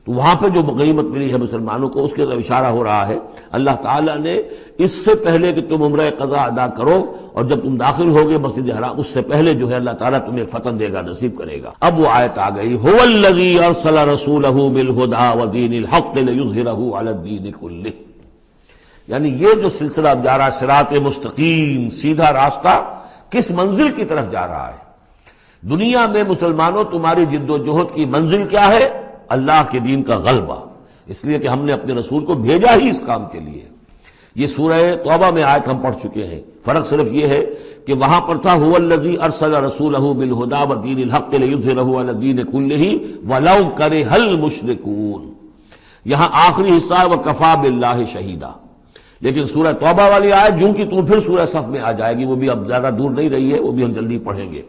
تو وہاں پہ جو غنیمت ملی ہے مسلمانوں کو، اس کے طرف اشارہ ہو رہا ہے۔ اللہ تعالیٰ نے اس سے پہلے کہ تم عمرہ قضا ادا کرو اور جب تم داخل ہوگے مسجد حرام، اس سے پہلے جو ہے اللہ تعالیٰ تمہیں فتح دے گا، نصیب کرے گا۔ اب وہ آیت آ گئی، هو الذی ارسل رسولہ بالہدی ودین الحق لیظہرہ علی الدین کلہ، یعنی یہ جو سلسلہ اب جا رہا ہے، صراط مستقیم، سیدھا راستہ، کس منزل کی طرف جا رہا ہے؟ دنیا میں مسلمانوں تمہاری جد و جہد کی منزل کیا ہے؟ اللہ کے دین کا غلبہ، اس لیے کہ ہم نے اپنے رسول کو بھیجا ہی اس کام کے لیے۔ یہ سورہ توبہ میں آیت ہم پڑھ چکے ہیں، فرق صرف یہ ہے کہ وہاں پر تھا هو الذی ارسل رسولہ بالہدی ودین الحق لیظہرہ علی الدین کلہ ولو کرہ المشرکون، یہاں آخری حصہ ہے وکفی باللہ شہیدا۔ لیکن سورہ توبہ والی آیت جوں کی توں پھر سورہ صف میں آ جائے گی، وہ بھی اب زیادہ دور نہیں رہی ہے، وہ بھی ہم جلدی پڑھیں گے۔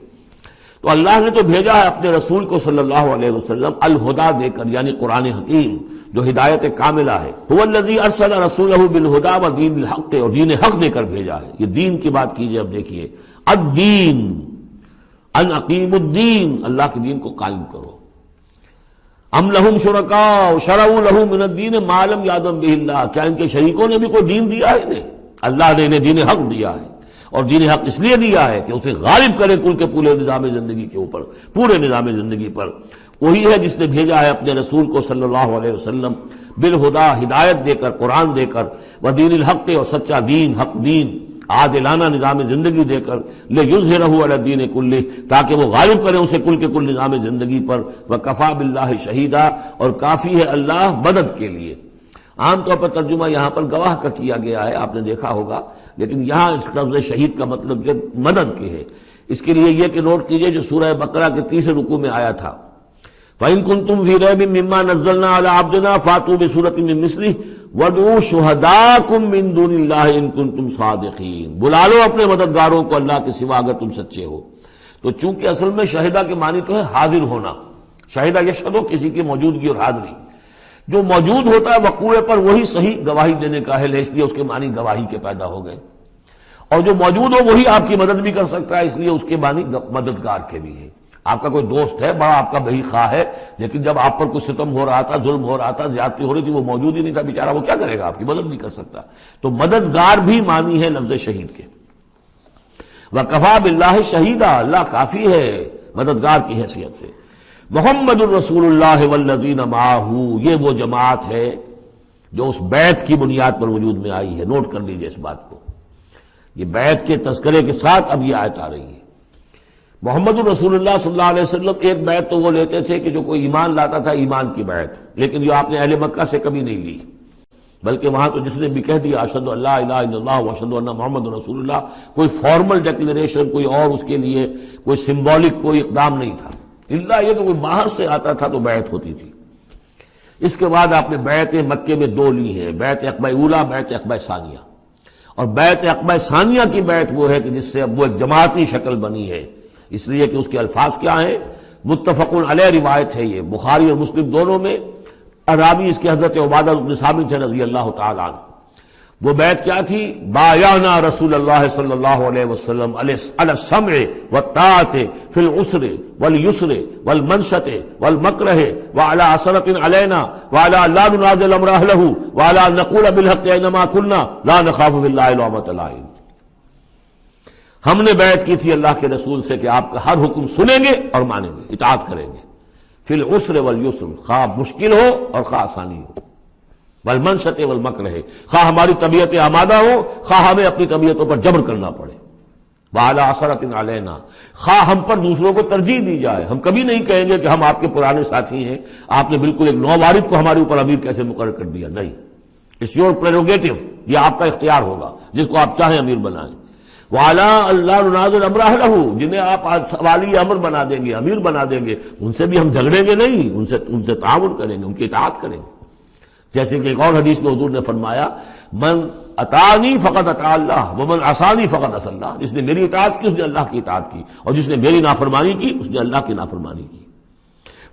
تو اللہ نے تو بھیجا ہے اپنے رسول کو صلی اللہ علیہ وسلم الہدا دے کر، یعنی قرآن حکیم جو ہدایت کاملہ ہے۔ هو الذی ارسل رسولہ بالہدی ودین الحق، اور دین حق دے کر بھیجا ہے۔ یہ دین کی بات کیجئے، اب دیکھیے، الدین ان اقیم الدین، اللہ کے دین کو قائم کرو۔ ام لہم شرکاء شرعوا لہم من الدین ما لم یأذن بہ اللہ، کیا ان کے شریکوں نے بھی کوئی دین دیا ہے انہیں؟ اللہ نے انہیں دین حق دیا ہے، اور دین حق اس لیے دیا ہے کہ اسے غالب کرے کل کے پورے نظام زندگی کے اوپر، پورے نظام زندگی پر۔ وہی ہے جس نے بھیجا ہے اپنے رسول کو صلی اللہ علیہ وسلم بالہدا، ہدایت دے کر، قرآن دے کر، ودین الحق، اور سچا دین، حق دین، عادلانہ نظام زندگی دے کر، لیظہرہ علی الدین کلہ، تاکہ وہ غالب کرے اسے کل کے کل نظام زندگی پر، وکفی باللہ شہیدا، اور کافی ہے اللہ مدد کے لیے۔ عام طور پر ترجمہ یہاں پر گواہ کا کیا گیا ہے، آپ نے دیکھا ہوگا، لیکن یہاں اس لفظ شہید کا مطلب جو مدد کے ہے۔ اس کے لیے یہ کہ نوٹ کیجئے جو سورہ بقرہ کے 30 رکوع میں آیا تھا، فَإِن كُنتُمْ فِي رَيْبٍ مِّمَّا نَزَّلْنَا عَلَىٰ عَبْدِنَا فَأْتُوا بِسُورَةٍ مِّن مِّثْلِهِ وَادْعُوا شُهَدَاءَكُم مِّن دُونِ اللَّهِ إِن كُنتُمْ صَادِقِينَ، بلا لو اپنے مددگاروں کو اللہ کے سوا اگر تم سچے ہو۔ تو چونکہ اصل میں شہیدہ کے معنی تو ہے حاضر ہونا، شہیدہ یشہدو، کسی کی موجودگی اور حاضری، جو موجود ہوتا ہے وقوع پر وہی صحیح گواہی دینے کا اہل ہے، اس لیے اس کے معنی گواہی کے پیدا ہو گئے، اور جو موجود ہو وہی آپ کی مدد بھی کر سکتا ہے، اس لیے اس کے معنی مددگار کے بھی ہیں۔ آپ کا کوئی دوست ہے، بڑا آپ کا بہی خواہ ہے، لیکن جب آپ پر کوئی ستم ہو رہا تھا، ظلم ہو رہا تھا، زیادتی ہو رہی تھی، وہ موجود ہی نہیں تھا بیچارہ، وہ کیا کرے گا؟ آپ کی مدد نہیں کر سکتا۔ تو مددگار بھی معنی ہے لفظ شہید کے۔ وَكَفَى بِاللَّهِ شَهِيدًا، اللہ کافی ہے مددگار کی حیثیت سے۔ محمد الرسول اللہ والذین معہ، یہ وہ جماعت ہے جو اس بیعت کی بنیاد پر وجود میں آئی ہے۔ نوٹ کر لیجئے اس بات کو، یہ بیعت کے تذکرے کے ساتھ اب یہ آیت آ رہی ہے۔ محمد الرسول اللہ صلی اللہ علیہ وسلم ایک بیعت تو وہ لیتے تھے کہ جو کوئی ایمان لاتا تھا، ایمان کی بیعت، لیکن یہ آپ نے اہل مکہ سے کبھی نہیں لی، بلکہ وہاں تو جس نے بھی کہہ دیا اشہد ان لا الہ الا اللہ واشہد ان محمد رسول اللہ، کوئی فارمل ڈیکلیریشن، کوئی اور اس کے لیے کوئی سمبولک کوئی اقدام نہیں تھا، اللہ یہ کہ کوئی باہر سے آتا تھا تو بیعت ہوتی تھی۔ اس کے بعد آپ نے بیعت مکے میں 2 لی ہیں، بیعت عقبہ اولیٰ، بیعت عقبہ ثانیہ۔ اور بیعت عقبہ ثانیہ کی بیعت وہ ہے کہ جس سے اب وہ ایک جماعتی شکل بنی ہے، اس لیے کہ اس کے الفاظ کیا ہیں، متفق علیہ روایت ہے، یہ بخاری اور مسلم دونوں میں، راوی اس کے حضرت عبادہ بن ثابت رضی اللہ تعالی عنہ۔ وہ بیعت کیا تھی؟ بایعنا رسول اللہ صلی اللہ علیہ وسلم علی السمع والطاعۃ فی العسر والیسر والمنشط والمکرہ وعلی عثرۃ علینا وعلی لا ننازل امر اہلہ وعلی ان نقول بالحق اینما کنا لا نخاف فی اللہ لومۃ لائم۔ ہم نے بیعت کی تھی اللہ کے رسول سے کہ آپ کا ہر حکم سنیں گے اور مانیں گے، اطاعت کریں گے، فی العسر والیسر، خواہ مشکل ہو اور خواہ آسانی ہو، والمنشط والمکرہ، خواہ ہماری طبیعت آمادہ ہو، خواہ ہمیں اپنی طبیعتوں پر جبر کرنا پڑے، وعلی عثرۃ علینا، خواہ ہم پر دوسروں کو ترجیح دی جائے، ہم کبھی نہیں کہیں گے کہ ہم آپ کے پرانے ساتھی ہیں، آپ نے بالکل ایک نووارد کو ہمارے اوپر امیر کیسے مقرر کر دیا، نہیں، اٹس یور پریروگیٹو، یہ آپ کا اختیار ہوگا، جس کو آپ چاہیں امیر بنائیں۔ وعلی اللہ ننازل امر اہلہ، جنہیں آپ والی امر بنا دیں گے، امیر بنا دیں گے، ان سے بھی ہم جھگڑیں گے نہیں، ان سے تعاون کریں گے، ان کی اطاعت کریں گے۔ جیسے کہ ایک اور حدیث میں حضور نے فرمایا، من اطاعنی فقد اطاع اللہ ومن عصانی فقد عصی اللہ، جس نے میری اطاعت کی اس نے اللہ کی اطاعت کی، اور جس نے میری نافرمانی کی اس نے اللہ کی نافرمانی کی۔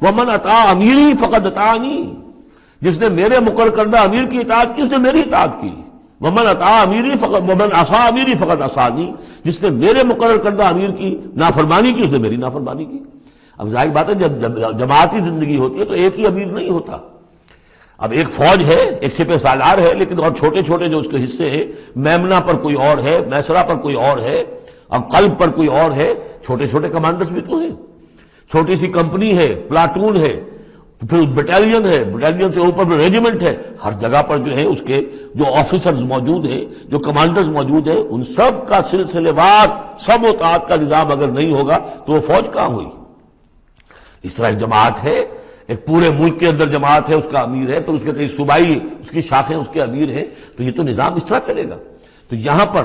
ومن اطاع امیری فقد اطاعنی، جس نے میرے مقرر کردہ امیر کی اطاعت کی اس نے میری اطاعت کی۔ ومن اطاع امیری فقط ومن عصا امیری فقط عصانی، جس نے میرے مقرر کردہ امیر کی نافرمانی کی اس نے میری نافرمانی کی۔ اب ظاہر بات ہے جب جماعتی زندگی ہوتی ہے تو ایک ہی امیر نہیں ہوتا، اب ایک فوج ہے، ایک سپہ سالار ہے، لیکن اور چھوٹے چھوٹے جو اس کے حصے ہیں، میمنہ پر کوئی اور ہے، میسرہ پر کوئی اور ہے، اب قلب پر کوئی اور ہے، چھوٹے چھوٹے کمانڈرز بھی تو ہیں، چھوٹی سی کمپنی ہے، پلاٹون ہے، پھر بٹالین ہے، بٹالین سے اوپر ریجیمنٹ ہے، ہر جگہ پر جو ہے اس کے جو آفیسرز موجود ہیں، جو کمانڈرز موجود ہیں، ان سب کا سلسلے وار سب و طاعت کا نظام اگر نہیں ہوگا تو وہ فوج کہاں ہوئی؟ اس طرح ایک جماعت ہے، ایک پورے ملک کے اندر جماعت ہے، اس کا امیر ہے، پھر اس کے کئی صوبائی اس کی شاخیں اس کے امیر ہیں، تو یہ تو نظام اس طرح چلے گا۔ تو یہاں پر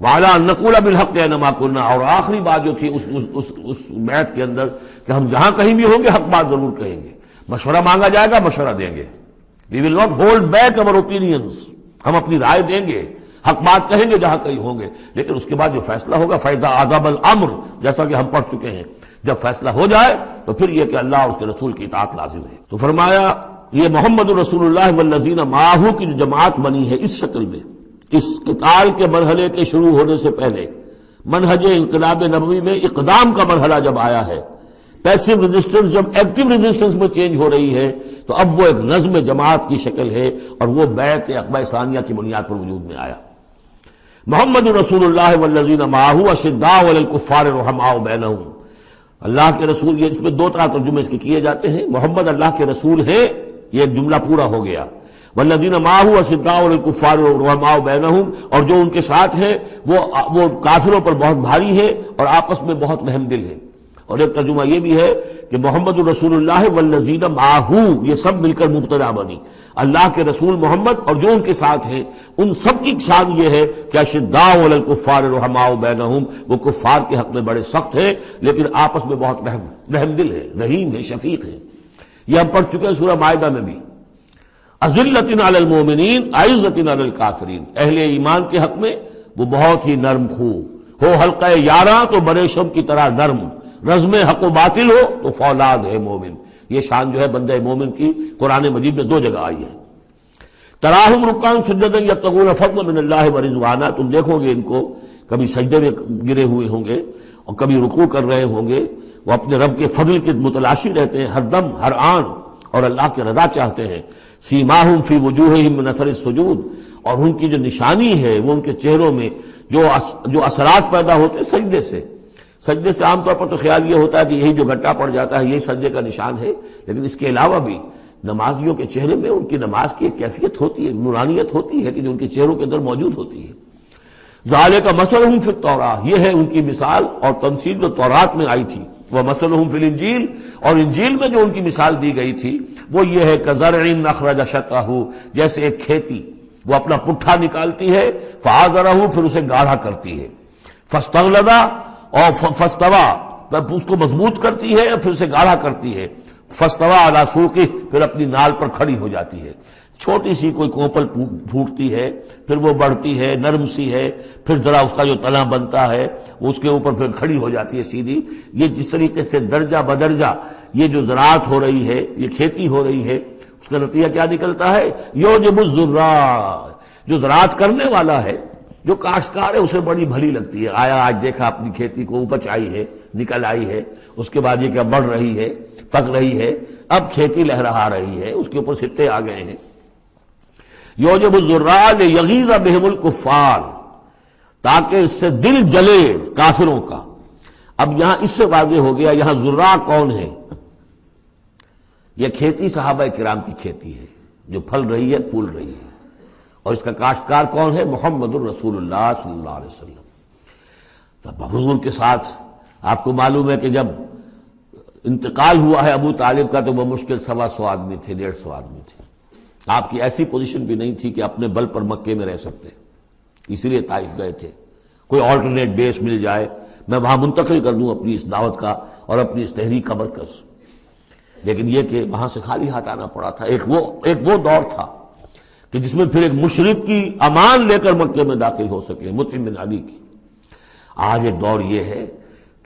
وَعَلَىٰ أَن نَّقُولَ بِالْحَقِّ أَيْنَمَا كُنَّا، اور آخری بات جو تھی اس بیعت کے اندر کہ ہم جہاں کہیں بھی ہوں گے حق بات ضرور کہیں گے، مشورہ مانگا جائے گا مشورہ دیں گے، وی ول ناٹ ہولڈ بیک اور اوپینینز، ہم اپنی رائے دیں گے، حق بات کہیں گے جہاں کہیں ہوں گے، لیکن اس کے بعد جو فیصلہ ہوگا فَإِذَا عَزَمَ الْأَمْرُ، جیسا کہ ہم پڑھ چکے ہیں، جب فیصلہ ہو جائے تو پھر یہ کہ اللہ اور اس کے رسول کی اطاعت لازم ہے۔ تو فرمایا یہ محمد رسول اللہ والذین معہ کی جو جماعت بنی ہے اس شکل میں، اس قتال کے مرحلے کے شروع ہونے سے پہلے، منہج انقلاب نبوی میں اقدام کا مرحلہ جب آیا ہے، پیسو ریزسٹنس جب ایکٹیو ریزسٹنس میں چینج ہو رہی ہے، تو اب وہ ایک نظم جماعت کی شکل ہے، اور وہ بیعت عقبہ ثانیہ کی بنیاد پر وجود میں آیا۔ محمد رسول اللہ والذین معہ اشداء علی الکفار رحماء بینہم، اللہ کے رسول، یہ اس میں دو طرح ترجمے اس کے کیے جاتے ہیں، محمد اللہ کے رسول ہیں، یہ ایک جملہ پورا ہو گیا، والذین معہ اشداء علی الکفار رحماء بینہم، اور جو ان کے ساتھ ہیں وہ کافروں پر بہت بھاری ہیں اور آپس میں بہت رحم دل ہیں۔ اور ایک ترجمہ یہ بھی ہے کہ محمد رسول اللہ والذین معہ، یہ سب مل کر مبتدا بنی، اللہ کے رسول محمد اور جو ان کے ساتھ ہیں ان سب کی شان یہ ہے کہ اشداء علی الکفار رحماء بینہم، وہ کفار کے حق میں بڑے سخت ہیں لیکن آپس میں بہت رحم دل ہے، رحیم ہے، شفیق ہے۔ یہ ہم پڑھ چکے ہیں سورہ مائدہ میں بھی، اذلۃ علی المؤمنین اعزۃ علی الکافرین، اہل ایمان کے حق میں وہ بہت ہی نرم خو ہو، حلقہ یاراں تو بریشم کی طرح نرم، رزم حق و باطل ہو تو فولاد ہے مومن۔ یہ شان جو ہے بندہ مومن کی قرآن مجید میں دو جگہ آئی ہے۔ تراہم رکعا سجدا یبتغون فضلا من اللہ ورضوانا، تم دیکھو گے ان کو کبھی سجدے میں گرے ہوئے ہوں گے اور کبھی رکوع کر رہے ہوں گے، وہ اپنے رب کے فضل کے متلاشی رہتے ہیں ہر دم ہر آن، اور اللہ کی رضا چاہتے ہیں۔ سیماہم فی وجوہہم من اثر السجود، اور ان کی جو نشانی ہے وہ ان کے چہروں میں جو اثرات پیدا ہوتے ہیں سجدے سے عام طور پر تو خیال یہ ہوتا ہے کہ یہی جو گھٹا پڑ جاتا ہے یہی سجدے کا نشان ہے، لیکن اس کے علاوہ بھی نمازیوں کے چہرے میں ان کی نماز کی ایک کیفیت ہوتی ہے، نورانیت ہوتی ہے کہ جو ان کے چہروں کے اندر موجود ہوتی ہے۔ ذالک مثلہم فی التوراۃ، یہ ہے ان کی مثال اور تمثیل جو تورات میں آئی تھی، وہ مثلہم فی الانجیل، اور انجیل میں جو ان کی مثال دی گئی تھی وہ یہ ہے کزرع اخرج شطأہ، جیسے ایک کھیتی وہ اپنا پٹھا نکالتی ہے، فآزرہ، پھر اسے گاڑھا کرتی ہے، فاستغلظ، اور فاستوى، اس کو مضبوط کرتی ہے اور پھر اسے گاڑھا کرتی ہے، فاستوى علی سوقہ، پھر اپنی نال پر کھڑی ہو جاتی ہے۔ چھوٹی سی کوئی کوپل پھوٹتی ہے، پھر وہ بڑھتی ہے، نرم سی ہے، پھر ذرا اس کا جو تنا بنتا ہے اس کے اوپر پھر کھڑی ہو جاتی ہے سیدھی۔ یہ جس طریقے سے درجہ بدرجہ یہ جو زراعت ہو رہی ہے، یہ کھیتی ہو رہی ہے، اس کا نتیجہ کیا نکلتا ہے؟ یعجب الزراع، جو زراعت کرنے والا ہے، جو کاشتکار ہے اسے بڑی بھلی لگتی ہے، آیا آج دیکھا اپنی کھیتی کو اپج آئی ہے، نکل آئی ہے، اس کے بعد یہ کیا بڑھ رہی ہے، پک رہی ہے، اب کھیتی لہرا رہی ہے، اس کے اوپر سٹے آ گئے ہیں۔ یعجب الزراع لیغیظ بہم الکفار، تاکہ اس سے دل جلے کافروں کا۔ اب یہاں اس سے واضح ہو گیا یہاں زراع کون ہے؟ یہ کھیتی صحابہ کرام کی کھیتی ہے جو پھل رہی ہے، پھول رہی ہے، اور اس کا کاشتکار کون ہے؟ محمد الرسول اللہ صلی اللہ علیہ وسلم۔ تب حضور کے ساتھ آپ کو معلوم ہے کہ جب انتقال ہوا ہے ابو طالب کا تو بمشکل 125 آدمی تھے، 150 آدمی تھے۔ آپ کی ایسی پوزیشن بھی نہیں تھی کہ اپنے بل پر مکے میں رہ سکتے، اسی لیے طائف گئے تھے، کوئی آلٹرنیٹ بیس مل جائے میں وہاں منتقل کر دوں اپنی اس دعوت کا اور اپنی اس تحریک کا مرکز، لیکن یہ کہ وہاں سے خالی ہاتھ آنا پڑا تھا۔ ایک وہ دور تھا کہ جس میں پھر ایک مشرک کی امان لے کر مکے میں داخل ہو سکے، مطعم بن عدی کی۔ آج ایک دور یہ ہے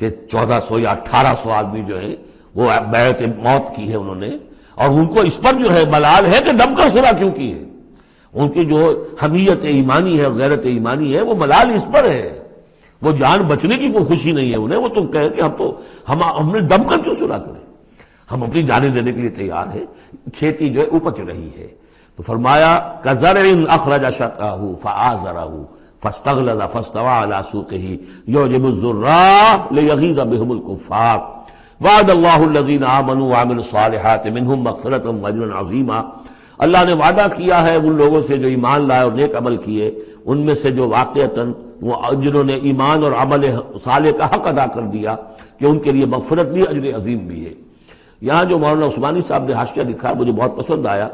کہ 1400 یا 1800 آدمی جو ہیں وہ بیعت موت کی ہے انہوں نے، اور ان کو اس پر جو ہے ملال ہے کہ دم کر صلح کیوں کی ہے۔ ان کی جو حمیت ایمانی ہے اور غیرت ایمانی ہے وہ ملال اس پر ہے، وہ جان بچنے کی کوئی خوشی نہیں ہے انہیں، وہ تو کہہ کہ ہم نے دب کر کیوں صلح کریں، ہم اپنی جانیں دینے کے لیے تیار ہیں۔ کھیتی جو ہے اپج رہی ہے، تو فرمایا کزرع اخرج شطأہ فآزرہ فاستغلظ فاستوى على سوقه يعجب الزراع ليغيظ بهم الكفار وعد الله الذين آمنوا وعملوا الصالحات منهم مغفرة واجرا عظیما۔ اللہ نے وعدہ کیا ہے ان لوگوں سے جو ایمان لائے اور نیک عمل کیے، ان میں سے جو واقعتاً جنہوں نے ایمان اور عمل صالح کا حق ادا کر دیا کہ ان کے لیے مغفرت بھی اجر عظیم بھی ہے۔ یہاں جو مولانا عثمانی صاحب نے حاشیہ لکھا مجھے بہت پسند آیا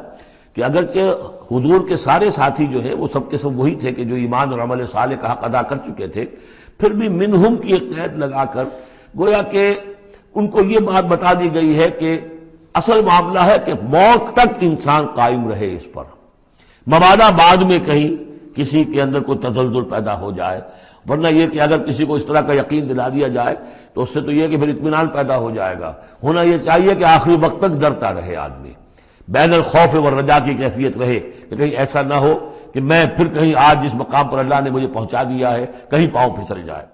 کہ اگرچہ حضور کے سارے ساتھی جو ہیں وہ سب کے سب وہی تھے کہ جو ایمان اور عمل صالح کا حق ادا کر چکے تھے، پھر بھی منہم کی ایک قید لگا کر گویا کہ ان کو یہ بات بتا دی گئی ہے کہ اصل معاملہ ہے کہ موت تک انسان قائم رہے اس پر، مبادا بعد میں کہیں کسی کے اندر کوئی تزلزل پیدا ہو جائے، ورنہ یہ کہ اگر کسی کو اس طرح کا یقین دلا دیا جائے تو اس سے تو یہ کہ پھر اطمینان پیدا ہو جائے گا۔ ہونا یہ چاہیے کہ آخری وقت تک ڈرتا رہے آدمی، بین الخوف والرجا کی کیفیت رہے کہ کہیں ایسا نہ ہو کہ میں پھر کہیں آج جس مقام پر اللہ نے مجھے پہنچا دیا ہے کہیں پاؤں پھسل جائے۔